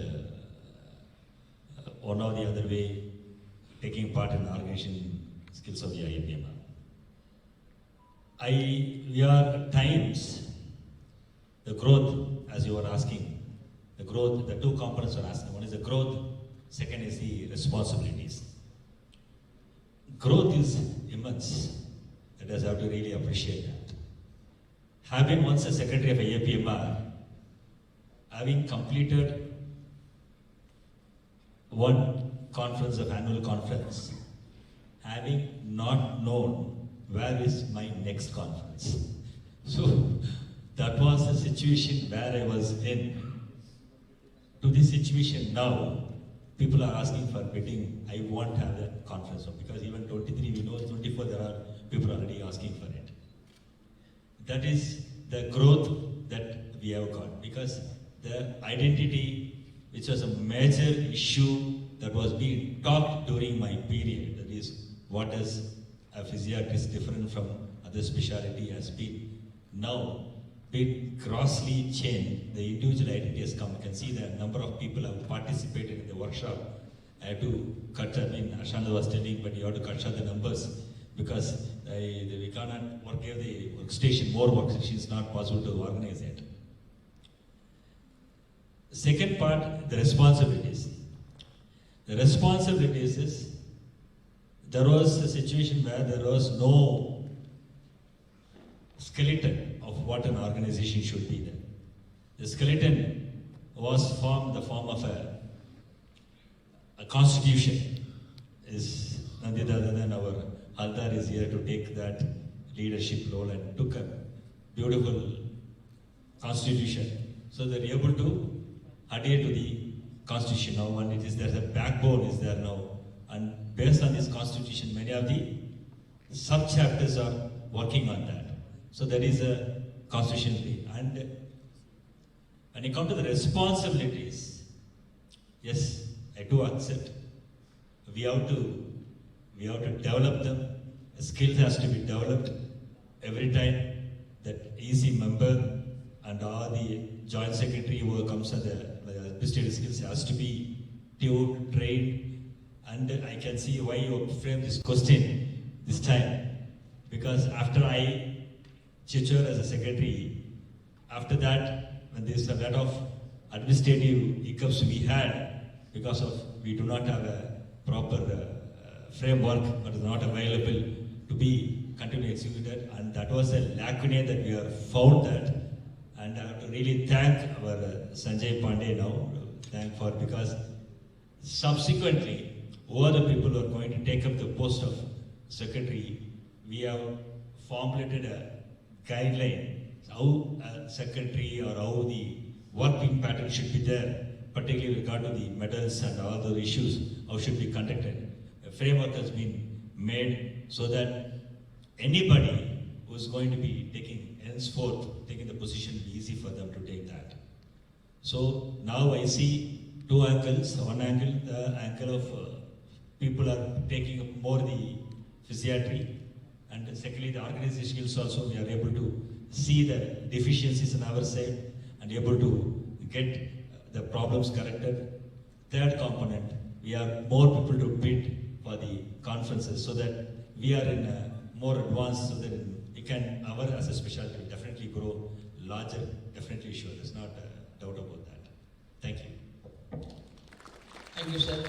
one or the other way, taking part in the organization skills of the IAPMR. We are at times, the growth, as you were asking, the growth, the two components are asking. One is the growth, second is the responsibilities. Growth is immense. That is, I have to really appreciate that. Having once a secretary of IAPMR, having completed one conference of annual conference, having not known where is my next conference. So that was the situation where I was in. To this situation now, people are asking for bidding. I won't have that conference because even 23, we know 24, there are people already asking for it. That is the growth that we have got because the identity, which was a major issue that was being talked during my period, that is, what is a physiatrist different from other specialty has been now been grossly changed. The individual identity has come. You can see the number of people who have participated in the workshop. I had to cut, Ashanda was telling, but you have to cut short the numbers because we cannot give the workstation, more workstations, not possible to organize it. Second part, the responsibilities. The responsibilities is, there was a situation where there was no skeleton of what an organization should be there. The skeleton was formed in the form of a constitution. Is none other than our Haldar is here to take that leadership role and took a beautiful constitution. So they're able to adhere to the constitution now, and there's a backbone is there now. And based on this constitution, many of the sub-chapters are working on that. So there is a constitution. And when you come to the responsibilities, yes, I do accept. We have to develop them. The skills has to be developed every time. That EC member and all the joint secretary who comes at the administrative skills has to be tuned, trained. And I can see why you framed this question this time. Because after I tutored as a secretary, after that, when there's a lot of administrative hiccups we had, because of we do not have a proper framework, but is not available to be continually executed, and that was a lacuna that we have found that. And I have to really thank our Sanjay Pandey now, because subsequently, who are the people who are going to take up the post of secretary, we have formulated a guideline how a secretary or how the working pattern should be there, particularly with regard to the medals and all those issues, how should be conducted. A framework has been made so that anybody who is going to be taking the position, will be easy for them to take that. So now I see two angles. One angle, the angle of people are taking up more the physiatry, and secondly, the organization skills also, we are able to see the deficiencies on our side and able to get the problems corrected. Third component, we are more people to bid for the conferences so that we are in a more advanced, so that we can, our as a specialty will definitely grow larger, definitely sure, there's not a doubt about that. Thank you. Thank you, sir.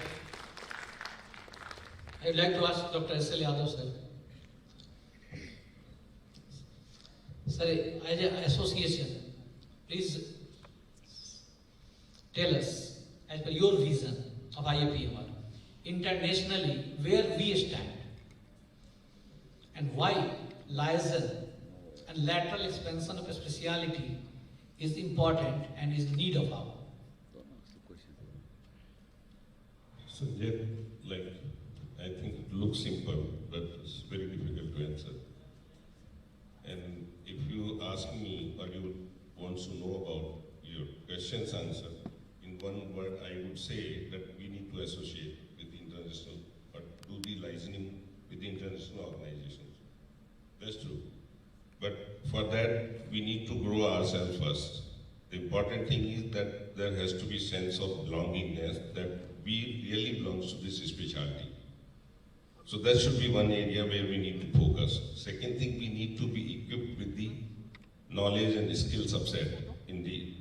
I would like to ask Dr. S.L. Yadav, sir. Sir, as an association, please tell us, as per your vision of IAPMR, internationally, where we stand and why liaison and lateral expansion of a speciality is important and is need of hour. Don't ask the question. Sanjay, I think it looks simple, but it's very difficult to answer. And if you ask me or you want to know about your question's answer, in one word, I would say that we need to associate with the international or do the licensing with the international organizations. That's true. But for that, we need to grow ourselves first. The important thing is that there has to be sense of belongingness, that we really belong to this specialty. So that should be one area where we need to focus. Second thing, we need to be equipped with the knowledge and skill subset in the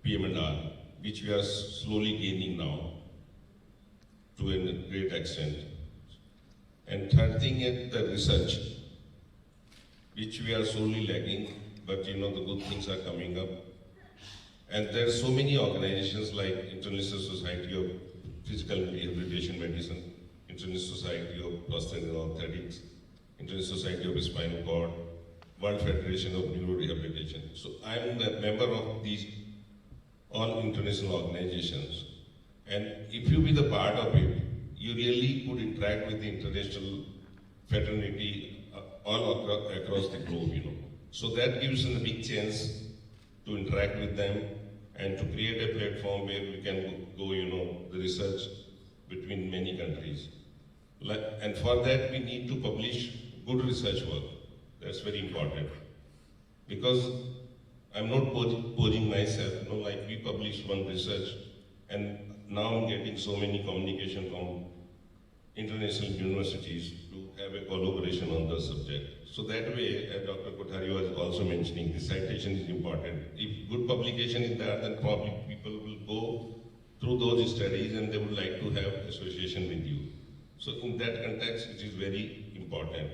PM&R, which we are slowly gaining now to a great extent. And third thing is the research, which we are slowly lagging, but the good things are coming up. And there are so many organizations like International Society of Physical and Rehabilitation Medicine, International Society of Prosthetic and Orthotics, International Society of Spinal Cord, World Federation of Neurorehabilitation. So I am a member of these all international organizations. And if you be the part of it, you really could interact with the international fraternity all across the globe, So that gives us a big chance to interact with them and to create a platform where we can go, the research between many countries. And for that, we need to publish good research work. That's very important. Because I'm not posing myself, we published one research, and now I'm getting so many communication from international universities to have a collaboration on the subject. So that way, as Dr. Kothari was also mentioning, the citation is important. If good publication is there, then probably people will go through those studies and they would like to have association with you. So in that context, it is very important.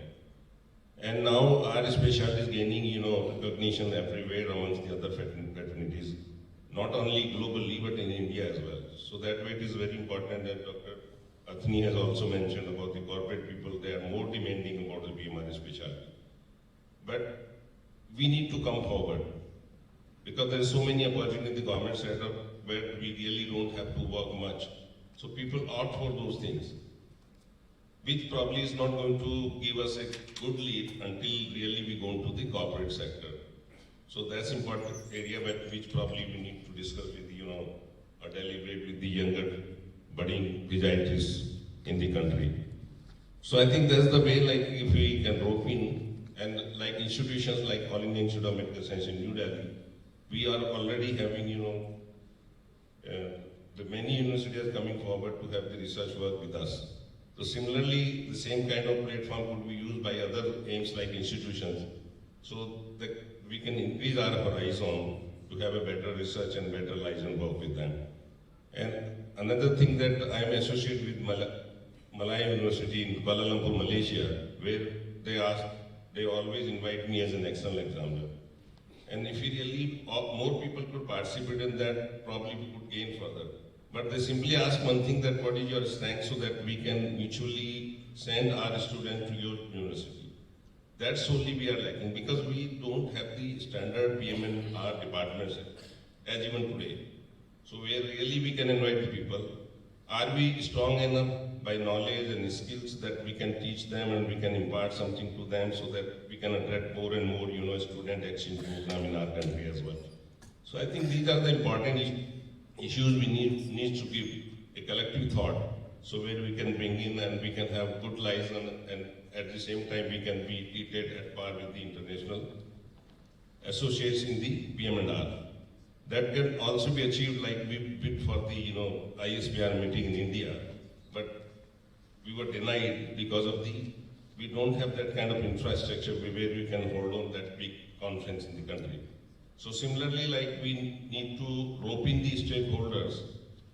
And now our specialty is gaining, recognition everywhere amongst the other fraternities, not only globally, but in India as well. So that way it is very important that Dr. Athani has also mentioned about the corporate people, they are more demanding about the PMR specialty. But we need to come forward because there are so many opportunities in the government setup where we really don't have to work much. So people opt for those things, which probably is not going to give us a good lead until really we go into the corporate sector. So that's important area which probably we need to discuss with, or deliberate with the younger budding physiatrists in the country. So I think that's the way, if we can rope in, and institutions like All India Institute of Medical Science in New Delhi, we are already having, the many universities are coming forward to have the research work with us. So similarly, the same kind of platform could be used by other AIIMS like institutions, so that we can increase our horizon to have a better research and better liaison work with them. And another thing that I am associated with Malaya University in Kuala Lumpur, Malaysia, where they always invite me as an external examiner. And if we really, more people could participate in that, probably we could gain further. But they simply ask one thing, that what is your strength, so that we can mutually send our student to your university. That's only we are lacking, because we don't have the standard PM&R departments as even today. So where really we can invite the people. Are we strong enough by knowledge and skills that we can teach them and we can impart something to them, so that we can attract more and more, student exchange program in our country as well. So I think these are the important issues we need to give a collective thought, so where we can bring in and we can have good liaison, and at the same time we can be treated at par with the international associates in the PM&R. That can also be achieved, like we bid for the ISPR meeting in India, but we were denied because of we don't have that kind of infrastructure where we can hold on that big conference in the country. So similarly, we need to rope in the stakeholders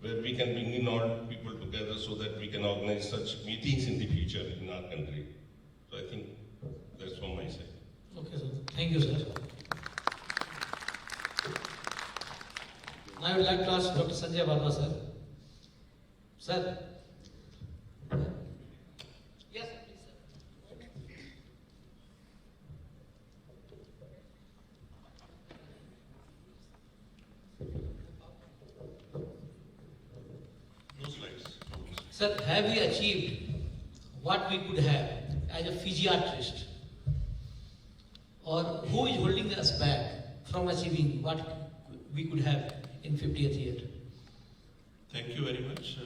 where we can bring in all people together, so that we can organize such meetings in the future in our country. So I think that's from my side. Okay, sir. Thank you, sir. Now I would like to ask Dr. Sanjay Wadhawa, sir. Sir. Yes, please, sir. Sir, have we achieved what we could have as a physiatrist? Or who is holding us back from achieving what we could have in 50th year? Thank you very much.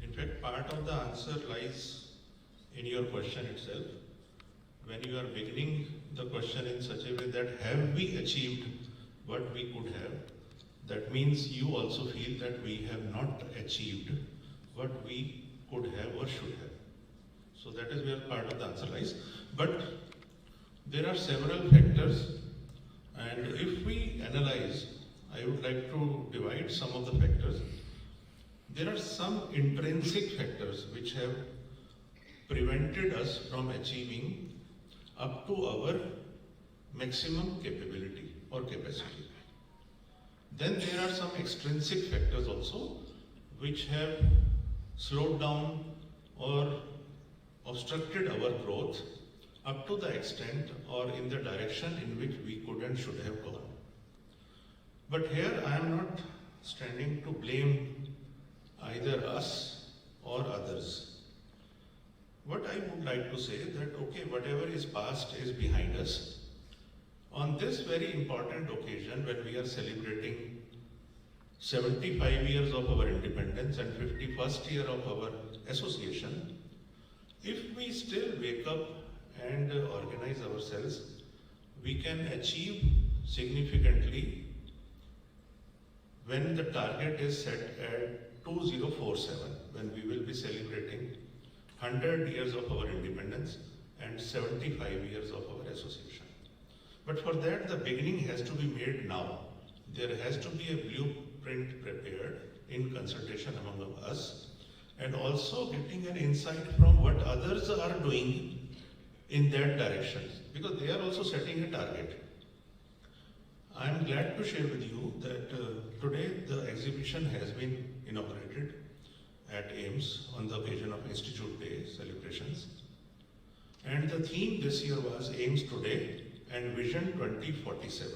In fact, part of the answer lies in your question itself. When you are beginning the question in such a way that have we achieved what we could have, that means you also feel that we have not achieved what we could have or should have. So that is where part of the answer lies. But there are several factors, and if we analyze, I would like to divide some of the factors. There are some intrinsic factors which have prevented us from achieving up to our maximum capability or capacity. Then there are some extrinsic factors also which have slowed down or obstructed our growth up to the extent or in the direction in which we could and should have gone. But here I am not standing to blame either us or others. What I would like to say that, okay, whatever is past is behind us. On this very important occasion when we are celebrating 75 years of our independence and 51st year of our association, if we still wake up and organize ourselves, we can achieve significantly when the target is set at 2047, when we will be celebrating 100 years of our independence and 75 years of our association. But for that, the beginning has to be made now. There has to be a blueprint prepared in consultation among us, and also getting an insight from what others are doing in that direction, because they are also setting a target. I am glad to share with you that today the exhibition has been inaugurated at AIIMS on the occasion of Institute Day celebrations. And the theme this year was AIIMS Today and Vision 2047.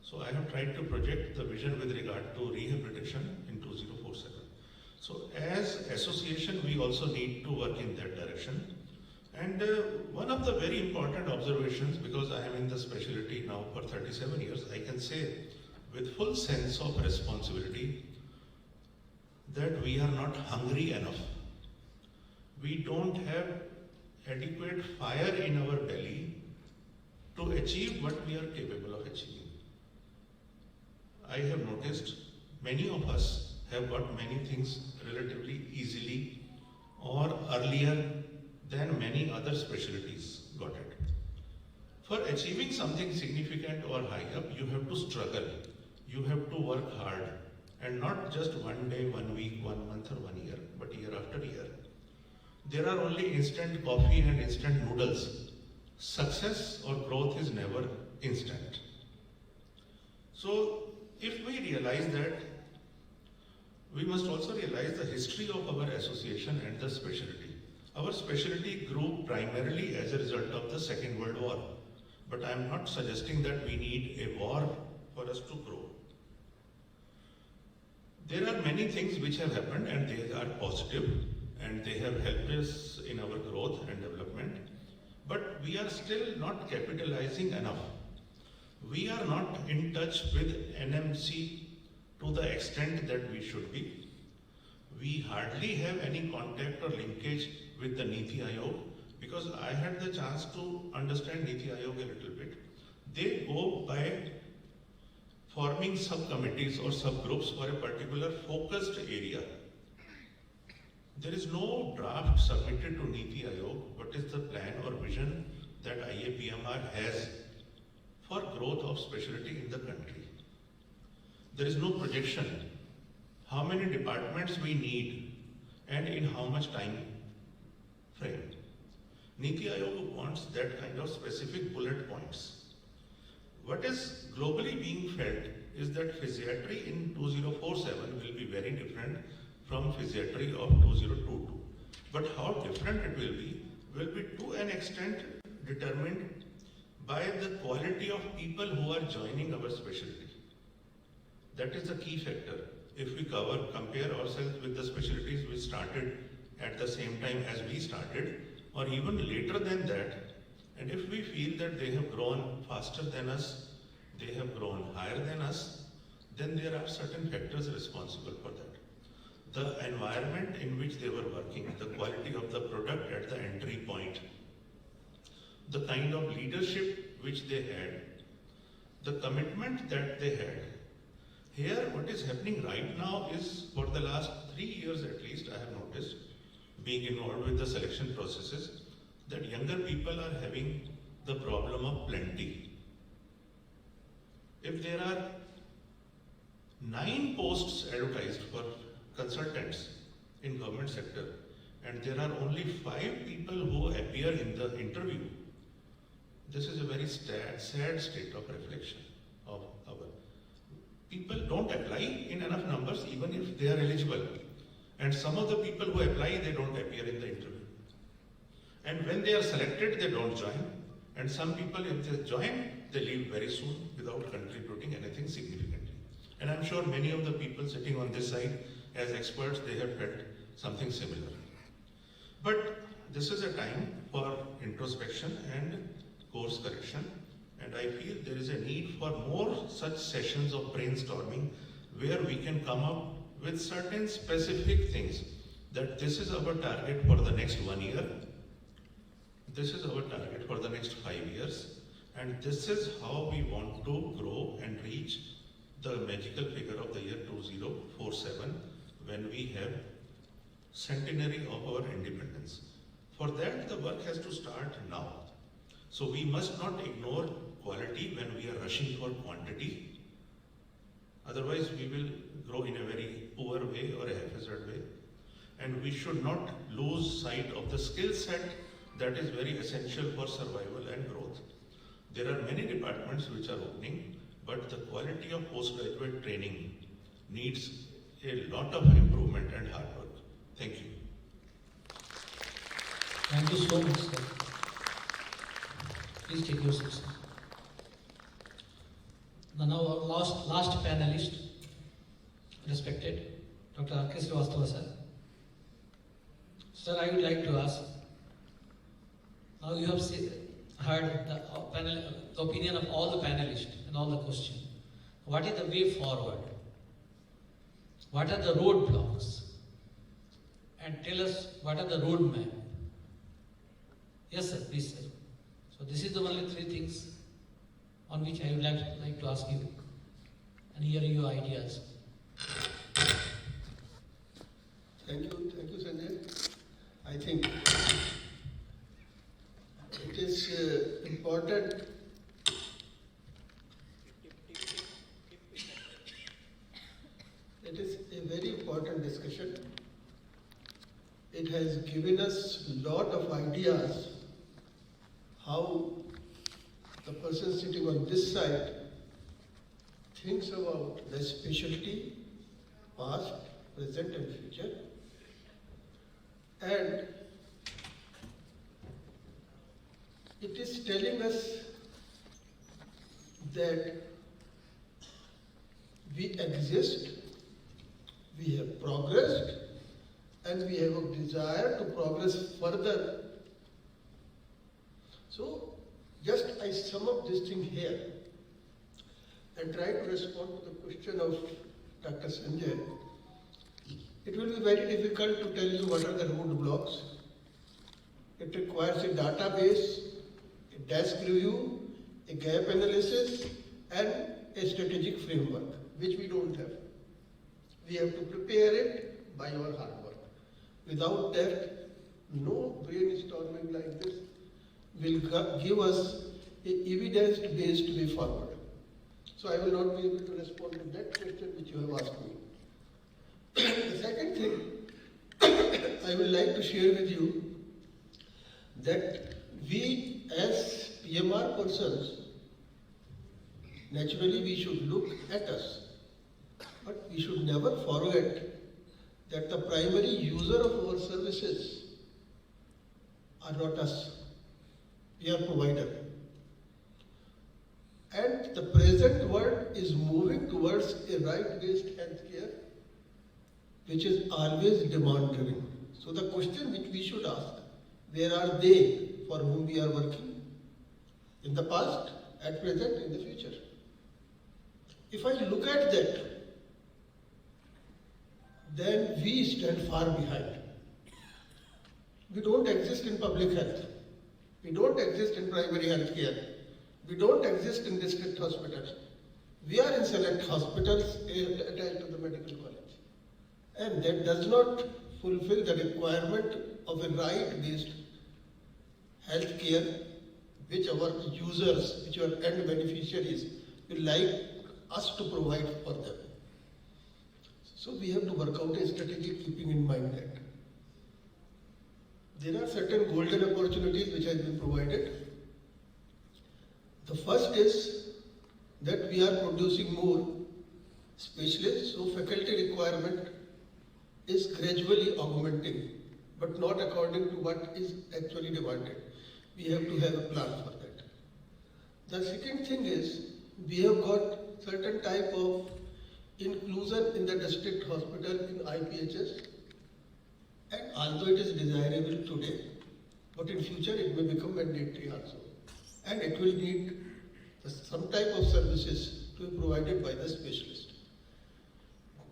So I have tried to project the vision with regard to rehabilitation in 2047. So as association, we also need to work in that direction. And one of the very important observations, because I am in the specialty now for 37 years, I can say with full sense of responsibility that we are not hungry enough. We don't have adequate fire in our belly to achieve what we are capable of achieving. I have noticed many of us have got many things relatively easily or earlier than many other specialties got it. For achieving something significant or high up, you have to struggle. You have to work hard, and not just one day, 1 week, 1 month or 1 year, but year after year. There are only instant coffee and instant noodles. Success or growth is never instant. So if we realize that, we must also realize the history of our association and the specialty. Our specialty grew primarily as a result of the Second World War. But I am not suggesting that we need a war for us to grow. There are many things which have happened and they are positive and they have helped us in our growth and development. But we are still not capitalizing enough. We are not in touch with NMC to the extent that we should be. We hardly have any contact or linkage with the Niti Aayog, because I had the chance to understand Niti Aayog a little bit. They go by forming subcommittees or subgroups for a particular focused area. There is no draft submitted to Niti Aayog. What is the plan or vision that IAPMR has for growth of specialty in the country? There is no projection. How many departments we need and in how much time frame. Niti Aayog wants that kind of specific bullet points. What is globally being felt is that physiatry in 2047 will be very different from physiatry of 2022. But how different it will be to an extent determined by the quality of people who are joining our specialty. That is the key factor. if we compare ourselves with the specialties which started at the same time as we started, or even later than that, and if we feel that they have grown faster than us, they have grown higher than us, then there are certain factors responsible for that. The environment in which they were working, the quality of the product at the entry point, the kind of leadership which they had, the commitment that they had. Here, what is happening right now is, for the last 3 years at least, I have noticed, being involved with the selection processes, that younger people are having the problem of plenty. If there are 9 posts advertised for consultants in government sector, and there are only 5 people who appear in the interview, this is a very sad state of reflection of our. People don't apply in enough numbers even if they are eligible. And some of the people who apply, they don't appear in the interview. And when they are selected, they don't join. And some people, if they join, they leave very soon without contributing anything significantly. And I'm sure many of the people sitting on this side, as experts, they have felt something similar. But this is a time for introspection and course correction. And I feel there is a need for more such sessions of brainstorming where we can come up with certain specific things, that this is our target for the next 1 year, this is our target for the next 5 years, and this is how we want to grow and reach the magical figure of the year 2047 when we have centenary of our independence. For that, the work has to start now. So we must not ignore quality when we are rushing for quantity. Otherwise, we will grow in a very poor way or a haphazard way. And we should not lose sight of the skill set that is very essential for survival and growth. There are many departments which are opening, but the quality of postgraduate training needs a lot of improvement and hard work. Thank you. Thank you so much, sir. Please take your seats. Now our last panelist, respected Dr. R.K. Srivastava, sir. Sir, I would like to ask, now you have heard the opinion of all the panelists and all the questions. What is the way forward? What are the roadblocks? And tell us what are the roadmap? Yes, sir, please, sir. So this is the only 3 things on which I would like to ask you and hear your ideas. Thank you, Sanjay. I think it is important it is a very important discussion. It has given us a lot of ideas how the person sitting on this side thinks about the specialty, past, present and future. And it is telling us that we exist, we have progressed, and we have a desire to progress further. So, just I sum up this thing here and try to respond to the question of Dr. Sanjay. It will be very difficult to tell you what are the roadblocks. It requires a database, a desk review, a gap analysis, and a strategic framework, which we don't have. We have to prepare it by our hard work. Without that, no brainstorming like this will give us an evidence-based way forward. So I will not be able to respond to that question which you have asked me. The second thing I would like to share with you that we as PMR persons, naturally we should look at us, but we should never forget that the primary user of our services are not us. We are provider. And the present world is moving towards a right-based healthcare which is always demand driven. So the question which we should ask, where are they for whom we are working? In the past, at present, in the future. If I look at that, then we stand far behind. We don't exist in public health. We don't exist in primary health care. We don't exist in district hospitals. We are in select hospitals attached to the medical college. And that does not fulfill the requirement of a right-based health care which our users, which our end beneficiaries will like us to provide for them. So we have to work out a strategy keeping in mind that there are certain golden opportunities which have been provided. The first is that we are producing more specialists, so faculty requirement is gradually augmenting, but not according to what is actually demanded. We have to have a plan for that. The second thing is we have got certain type of inclusion in the district hospital in IPHS, and although it is desirable today, but in future it may become mandatory also, and it will need some type of services to be provided by the specialist.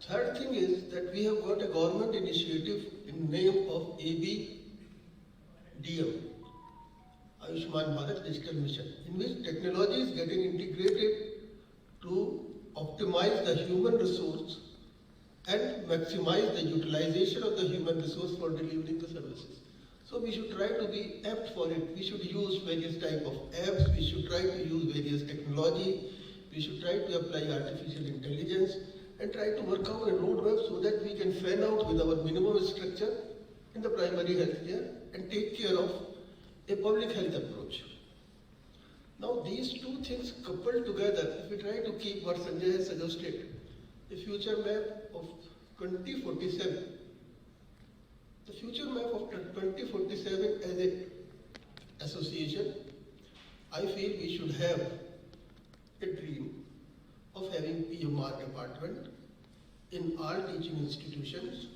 Third thing is that we have got a government initiative in name of ABDM, Ayushman Bharat Digital Mission, in which technology is getting integrated to optimize the human resource and maximize the utilization of the human resource for delivering the services. So we should try to be apt for it. We should use various type of apps. We should try to use various technology. We should try to apply artificial intelligence and try to work out a roadmap so that we can fan out with our minimum structure in the primary health care and take care of a public health approach. Now these two things coupled together, if we try to keep what Sanjay has suggested, a future map of 2047, the future map of 2047 as an association, I feel we should have a dream of having PMR department in all teaching institutions,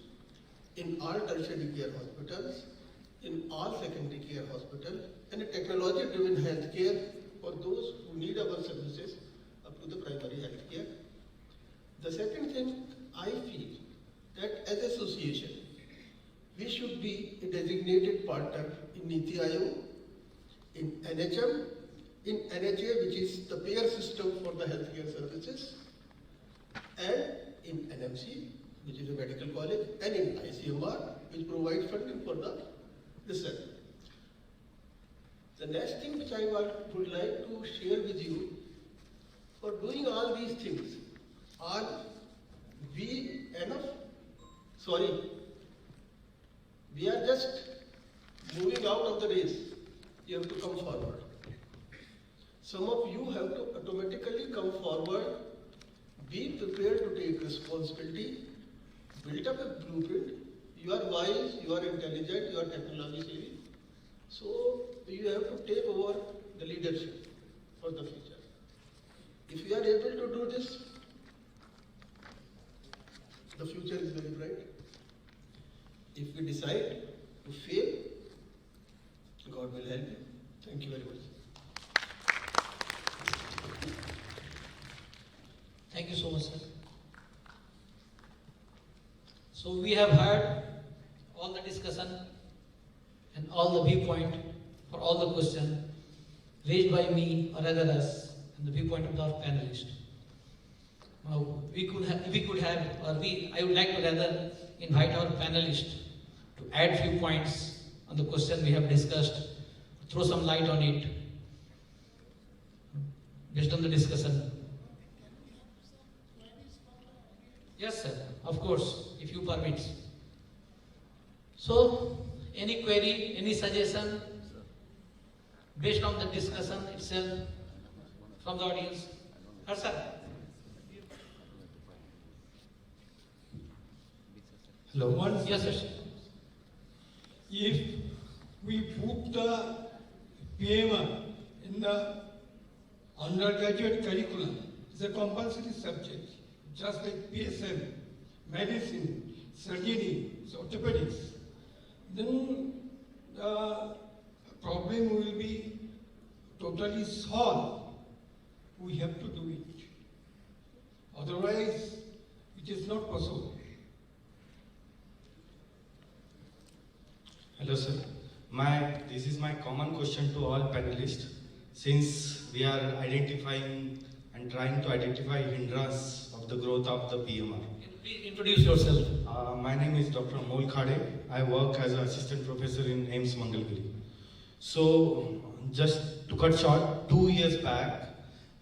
in all tertiary care hospitals, in all secondary care hospitals, and a technology-driven health care for those who need our services up to the primary health care. The second thing, I feel that as an association, we should be a designated partner in Niti Aayog, in NHM, in NHA, which is the payer system for the healthcare services, and in NMC, which is a medical college, and in ICMR, which provides funding for the research. The next thing which I would like to share with you, for doing all these things, are we enough? Sorry, we are just moving out of the race. You have to come forward. Some of you have to automatically come forward, be prepared to take responsibility, build up a blueprint. You are wise, you are intelligent, you are technology savvy. So you have to take over the leadership for the future. If you are able to do this, the future is very bright. If we decide to fail, God will help you. Thank you very much. Thank you so much, sir. So we have heard all the discussion and all the viewpoint for all the questions raised by me or rather us and the viewpoint of our panelists. Now I would like to rather invite our panelists to add few points on the question we have discussed, throw some light on it based on the discussion. Yes, sir, of course, if you permit. So, any query, any suggestion based on the discussion itself from the audience? Haran? Hello. Yes, sir. If we put the PMR in the undergraduate curriculum, it's a compulsory subject, just like PSM, medicine, surgery, orthopedics, then the problem will be totally solved. We have to do it. Otherwise, it is not possible. Hello, sir. This is my common question to all panelists. Since we are identifying and trying to identify hindrance of the growth of the PMR. Please introduce yourself. My name is Dr. Amol Khade. I work as an assistant professor in AIIMS Mangalgiri. So, just to cut short, 2 years back,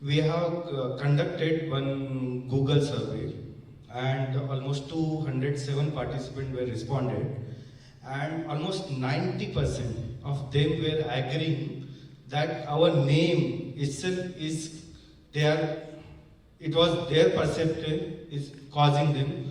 we have conducted one Google survey, and almost 207 participants were responded, and almost 90% of them were agreeing that our name itself is it was their perception is causing them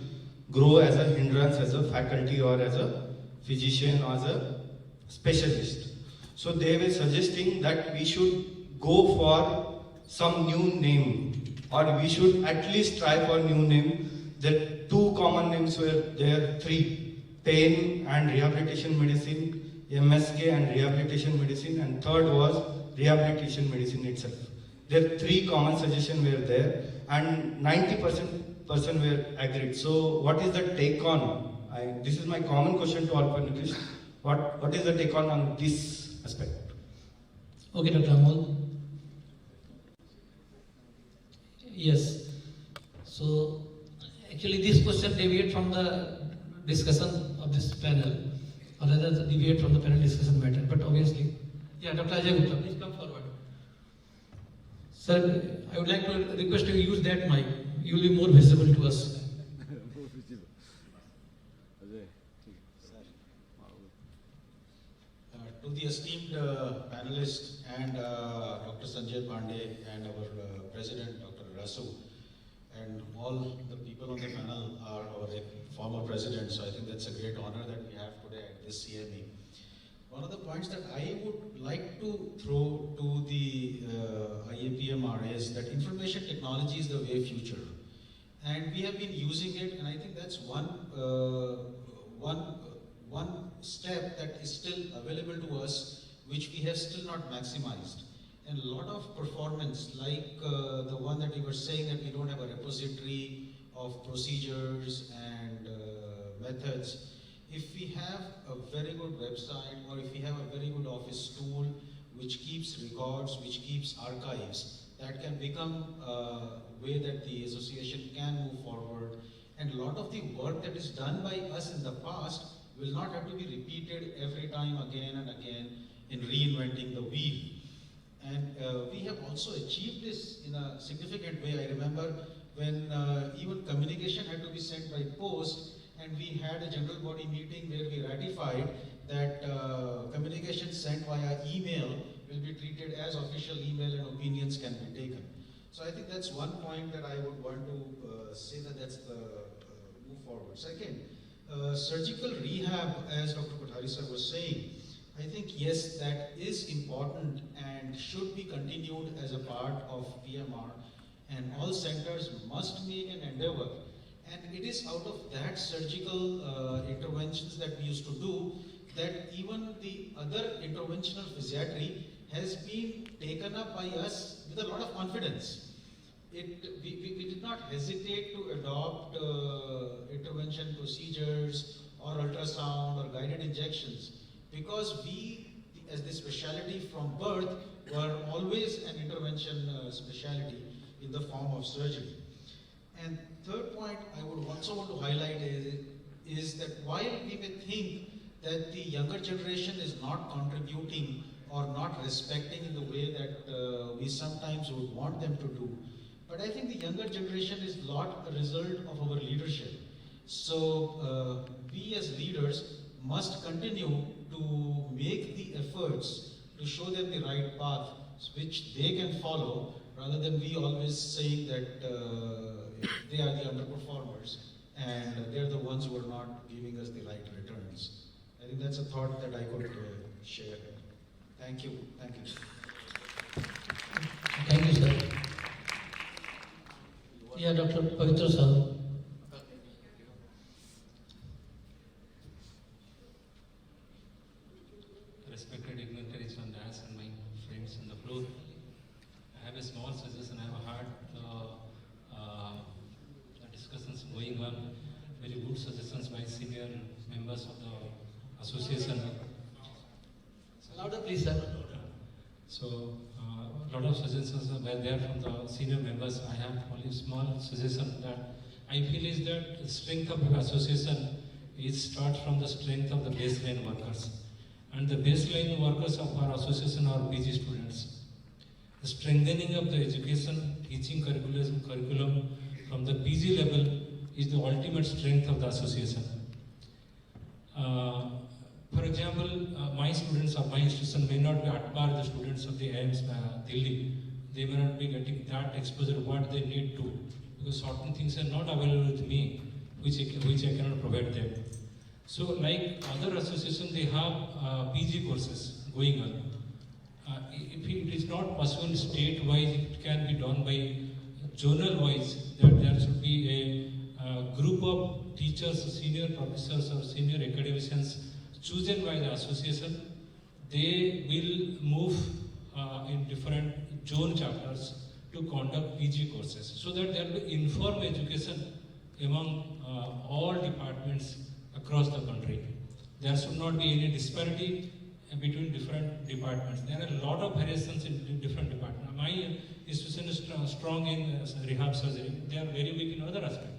grow as a hindrance as a faculty or as a physician or as a specialist. So they were suggesting that we should go for some new name, or we should at least try for new name. The two common names were there, three: pain and rehabilitation medicine, MSK and rehabilitation medicine, and third was rehabilitation medicine itself. There three common suggestions were there, and 90% were agreed. So what is the take on? This is my common question to all panelists. What is the take on this aspect? Okay, Dr. Amol. Yes. So actually this question deviates from the discussion of this panel, or rather deviate from the panel discussion matter. But obviously, yeah, Dr. Ajay Gupta, please come forward. Sir, I would like to request you to use that mic. You will be more visible to us. To the esteemed panelists and Dr. Sanjay Pandey and our President, Dr. Rasu, and all the people on the panel are our former presidents, so I think that's a great honor that we have today at this CME. One of the points that I would like to throw to the IAPMR is that information technology is the way future. And we have been using it, and I think that's one step that is still available to us, which we have still not maximized. And a lot of performance, like the one that you were saying, that we don't have a repository of procedures and methods. If we have a very good website, or if we have a very good office tool which keeps records, which keeps archives, that can become a way that the association can move forward. And a lot of the work that is done by us in the past will not have to be repeated every time again and again in reinventing the wheel. And we have also achieved this in a significant way. I remember when even communication had to be sent by post, and we had a general body meeting where we ratified that communication sent via email will be treated as official email and opinions can be taken. So I think that's one point that I would want to say that's the move forward. Second, surgical rehab, as Dr. Kothari sir was saying, I think yes, that is important and should be continued as a part of PMR, and all centers must make an endeavor. And it is out of that surgical interventions that we used to do that even the other interventional physiatry has been taken up by us with a lot of confidence. We did not hesitate to adopt intervention procedures or ultrasound or guided injections, because we, as the specialty from birth, were always an intervention specialty in the form of surgery. And third point I would also want to highlight is that while we may think that the younger generation is not contributing or not respecting in the way that we sometimes would want them to do, but I think the younger generation is not a result of our leadership. So we as leaders must continue to make the efforts to show them the right path which they can follow, rather than we always saying that they are the underperformers and they're the ones who are not giving us the right returns. I think that's a thought that I could share. Thank you. Thank you. Thank you, sir. Yeah, Dr. Pavitra sir. members of the association. Louder, please, sir. So, a lot of suggestions were there from the senior members. I have only small suggestion that I feel is that the strength of the association is starts from the strength of the baseline workers. And the baseline workers of our association are PG students. The strengthening of the education, teaching curriculum from the PG level is the ultimate strength of the association. For example, my students of my institution may not be at par the students of the AIIMS Delhi. They may not be getting that exposure what they need to, because certain things are not available with me, which I cannot provide them. So like other associations, they have PG courses going on. If it is not possible state-wise, it can be done by zonal-wise, that there should be a group of teachers, senior professors or senior academicians chosen by the association. They will move in different zone chapters to conduct PG courses, so that there will be informed education among all departments across the country. There should not be any disparity between different departments. There are a lot of variations in different departments. My institution is strong in rehab surgery. They are very weak in other aspects.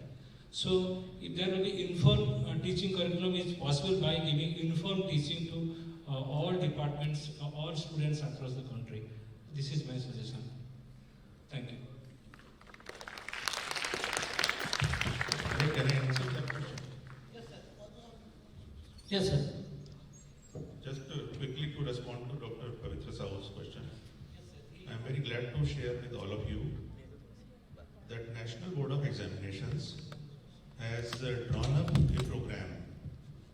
So, if there will be informed teaching curriculum is possible by giving informed teaching to all departments, all students across the country. This is my suggestion. Thank you. Can I answer that question? Yes, sir. Just quickly to respond to Dr. Pavitra Sahu's question. I am very glad to share with all of you that National Board of Examinations has drawn up a program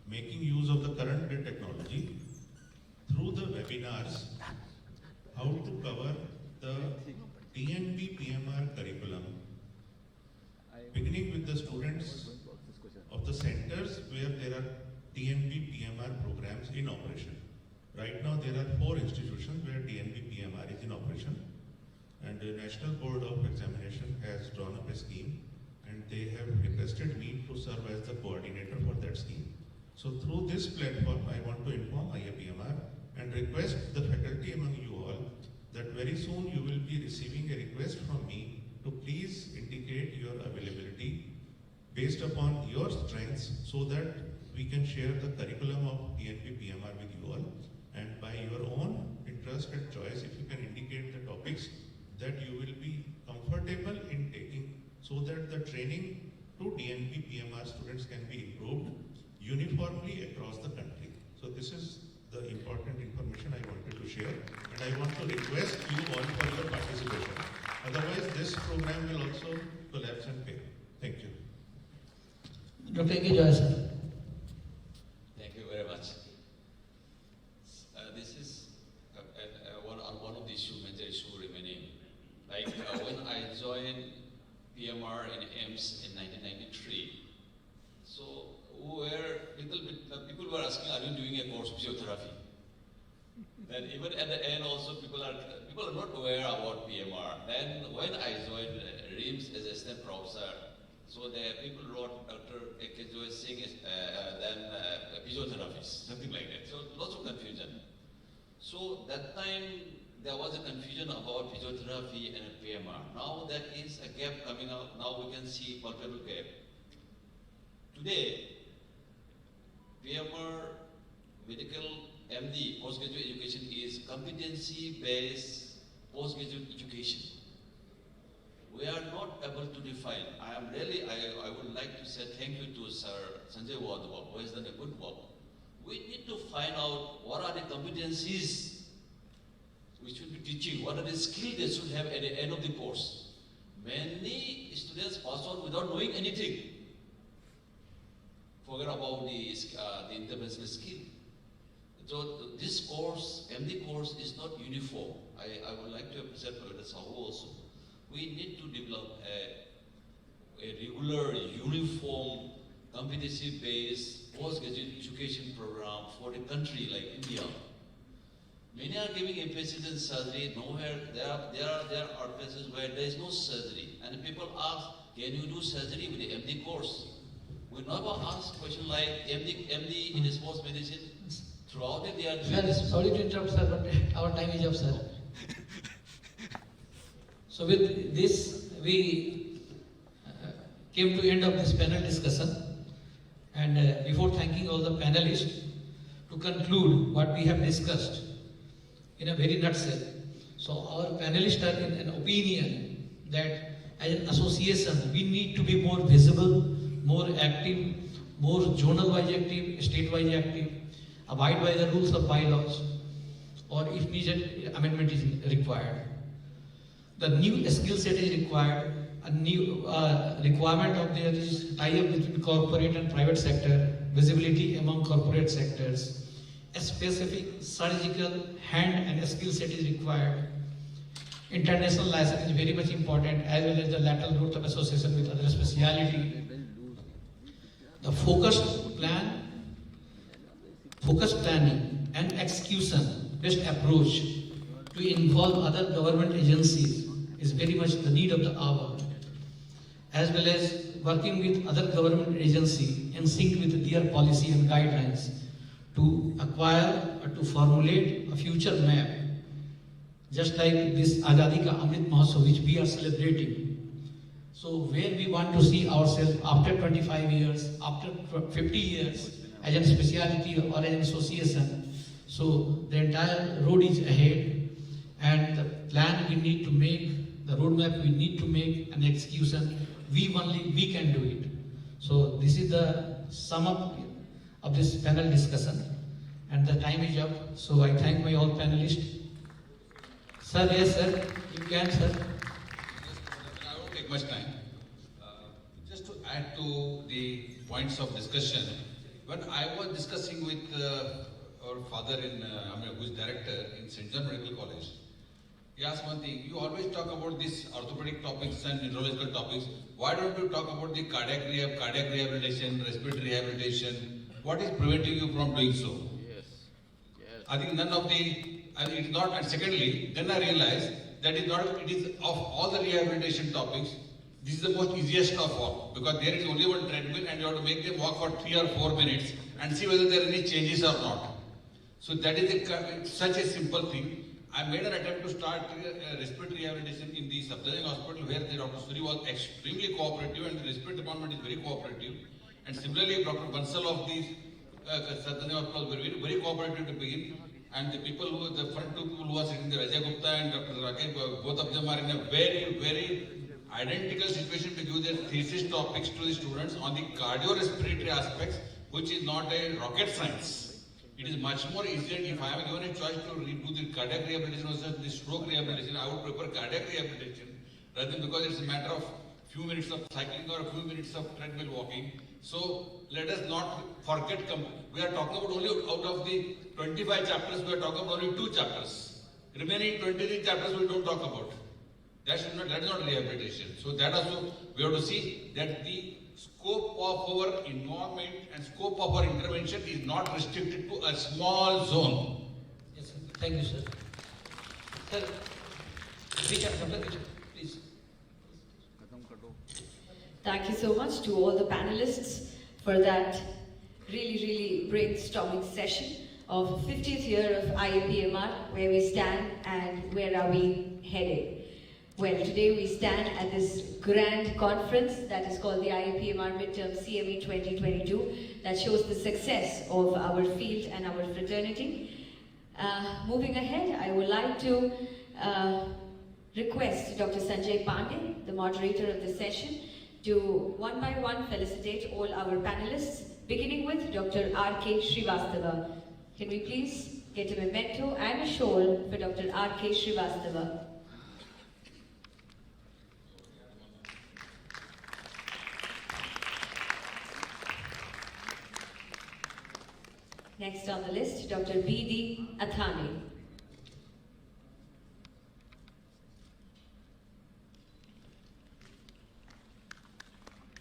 making use of the current day technology through the webinars how to cover the DNB PMR curriculum, beginning with the students of the centers where there are DNB PMR programs in operation. Right now there are 4 institutions where DNB PMR is in operation, and the National Board of Examination has drawn up a scheme, and they have requested me to serve as the coordinator for that scheme. So through this platform, I want to inform IAPMR and request the faculty among you all that very soon you will be receiving a request from me to please indicate your availability based upon your strengths, so that we can share the curriculum of DNB PMR with you all. And by your own interest and choice, if you can indicate the topics that you will be comfortable in taking, so that the training to DNB PMR students can be improved uniformly across the country. So this is the important information I wanted to share, and I want to request you all for your participation. Otherwise, this program will also collapse and fail. Thank you. Dr. A.K. Joy, sir. Thank you very much. This is one of the major issues remaining. Like when I joined PMR in AIIMS in 1993, so people were asking, are you doing a course of physiotherapy? And even at the end also, people are not aware about PMR. Then when I joined RIMS as assistant professor, so the people wrote Dr. A.K. Joy Singh then physiotherapist, something like that. So lots of confusion. So that time there was a confusion about physiotherapy and PMR. Now that is a gap coming out. Now we can see palpable gap. Today, PMR medical MD postgraduate education is competency-based postgraduate education. We are not able to define. I would like to say thank you to Sir Sanjay Wadhawa, who has done a good work. We need to find out what are the competencies we should be teaching, what are the skills they should have at the end of the course. Many students pass out without knowing anything. Forget about the interventional skill. So this course, MD course, is not uniform. I would like to appreciate Professor Sahu also. We need to develop a regular, uniform, competency-based postgraduate education program for a country like India. Many are giving emphasis in surgery. Nowhere there are places where there is no surgery, and people ask, "Can you do surgery with the MD course?" We never ask question like MD in sports medicine. Throughout it, they are doing Sir, this. sorry to interrupt, sir, but our time is up, sir. So with this, we came to end of this panel discussion. And before thanking all the panelists, to conclude what we have discussed in a very nutshell. So our panelists are in an opinion that as an association, we need to be more visible, more active, more zonal-wise active, state-wise active, abide by the rules of bylaws, or if needed, amendment is required. The new skill set is required. A new requirement of there is tie-up between corporate and private sector, visibility among corporate sectors. A specific surgical hand and skill set is required. International license is very much important, as well as the lateral growth of association with other speciality. The focused planning and execution best approach to involve other government agencies is very much the need of the hour, as well as working with other government agencies in sync with their policy and guidelines to acquire or to formulate a future map, just like this Azadi Ka Amrit Mahotsav which we are celebrating. So where we want to see ourselves after 25 years, after 50 years, as a speciality or as an association. So the entire road is ahead, and the plan we need to make, the roadmap we need to make, and execution, we can do it. So this is the sum up of this panel discussion, and the time is up. So I thank my all panelists. Sir, yes sir, you can sir. I won't take much time. Just to add to the points of discussion, when I was discussing with our father who is director in St. John Medical College, he asked one thing: you always talk about these orthopedic topics and neurological topics. Why don't you talk about the cardiac rehabilitation, respiratory rehabilitation? What is preventing you from doing so? Yes. I think none of the, it's not, and secondly, then I realized that it is of all the rehabilitation topics, this is the most easiest of all, because there is only one treadmill and you have to make them walk for 3 or 4 minutes and see whether there are any changes or not. So that is such a simple thing. I made an attempt to start respiratory rehabilitation in the Safdarjung hospital, where the Dr. Suri was extremely cooperative and the respiratory department is very cooperative. And similarly, Dr. Bansal of the Safdarjung hospital was very, very cooperative to begin. And the people the front two people who are sitting there, Ajay Gupta and Dr. Rakesh, both of them are in a very, very identical situation to give their thesis topics to the students on the cardiorespiratory aspects, which is not a rocket science. It is much more easier. If I am given a choice to do the cardiac rehabilitation versus the stroke rehabilitation, I would prefer cardiac rehabilitation, rather than because it's a matter of few minutes of cycling or a few minutes of treadmill walking. So let us not forget, we are talking about only out of the 25 chapters, we are talking about only 2 chapters. Remaining 23 chapters we don't talk about. That is not rehabilitation. So that also we have to see that the scope of our involvement and scope of our intervention is not restricted to a small zone. Yes, sir. Thank you, sir. Sir, please. Thank you so much to all the panelists for that really brainstorming session of 50th year of IAPMR, where we stand and where are we headed. Well, today we stand at this grand conference that is called the IAPMR Midterm CME 2022 that shows the success of our field and our fraternity. Moving ahead, I would like to request Dr. Sanjay Pandey, the moderator of the session, to one by one felicitate all our panelists, beginning with Dr. R.K. Srivastava. Can we please get a memento and a shawl for Dr. R.K. Srivastava? Next on the list, Dr. B.D. Athani.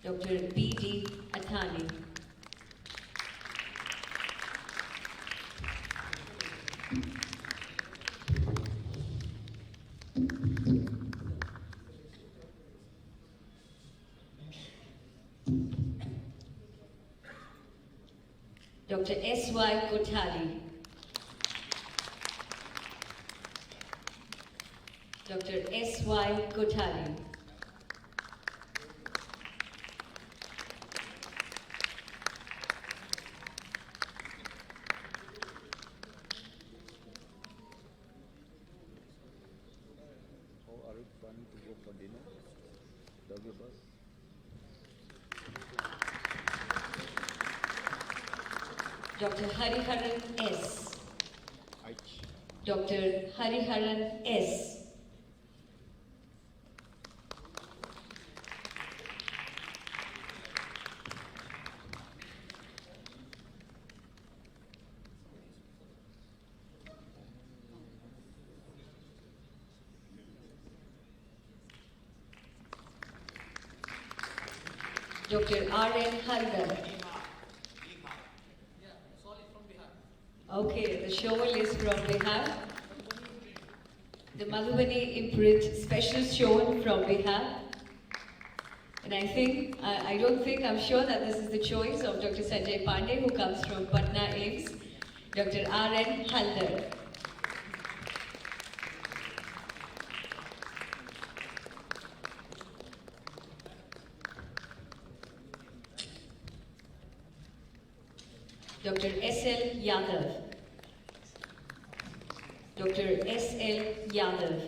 Dr. B.D. Athani. Dr. S.Y. Kothari. Dr. S.Y. Kothari. How are you planning to go for dinner? W bus? Dr. Haran S. Dr. Haran S. Dr. R.N. Haldar. Okay, the shovel is from Bihar. The Madhubani imprint special shown from Bihar. And I'm sure that this is the choice of Dr. Sanjay Pandey, who comes from Patna AIIMS. Dr. R.N. Haldar. Dr. S.L. Yadav. Dr. S.L. Yadav.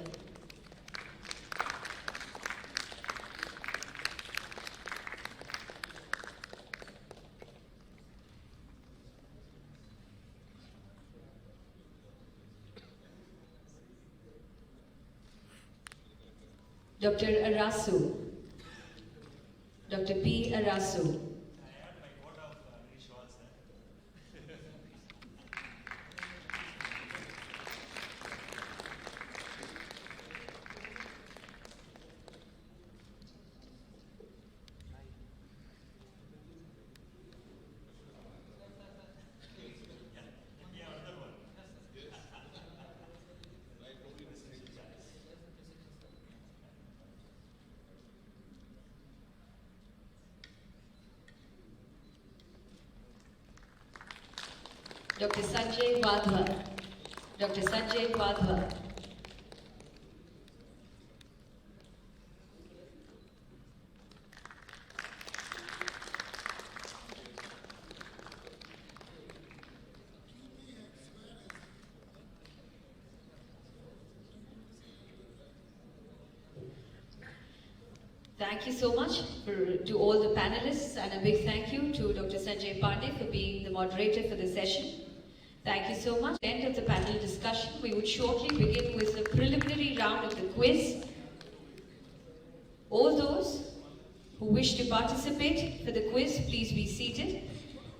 Dr. Arasu. Dr. P. Arasu. Dr. Sanjay Wadhawa. Dr. Sanjay Wadhawa. Thank you so much to all the panelists, and a big thank you to Dr. Sanjay Pandey for being the moderator for the session. Thank you so much. At the end of the panel discussion, we would shortly begin with the preliminary round of the quiz. All those who wish to participate for the quiz, please be seated.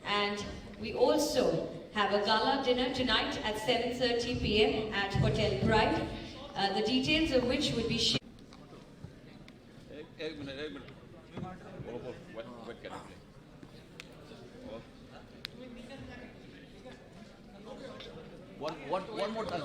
And we also have a gala dinner tonight at 7:30 p.m. at Hotel Pride, the details of which would be shared. एक minute wait करने के लिए one more time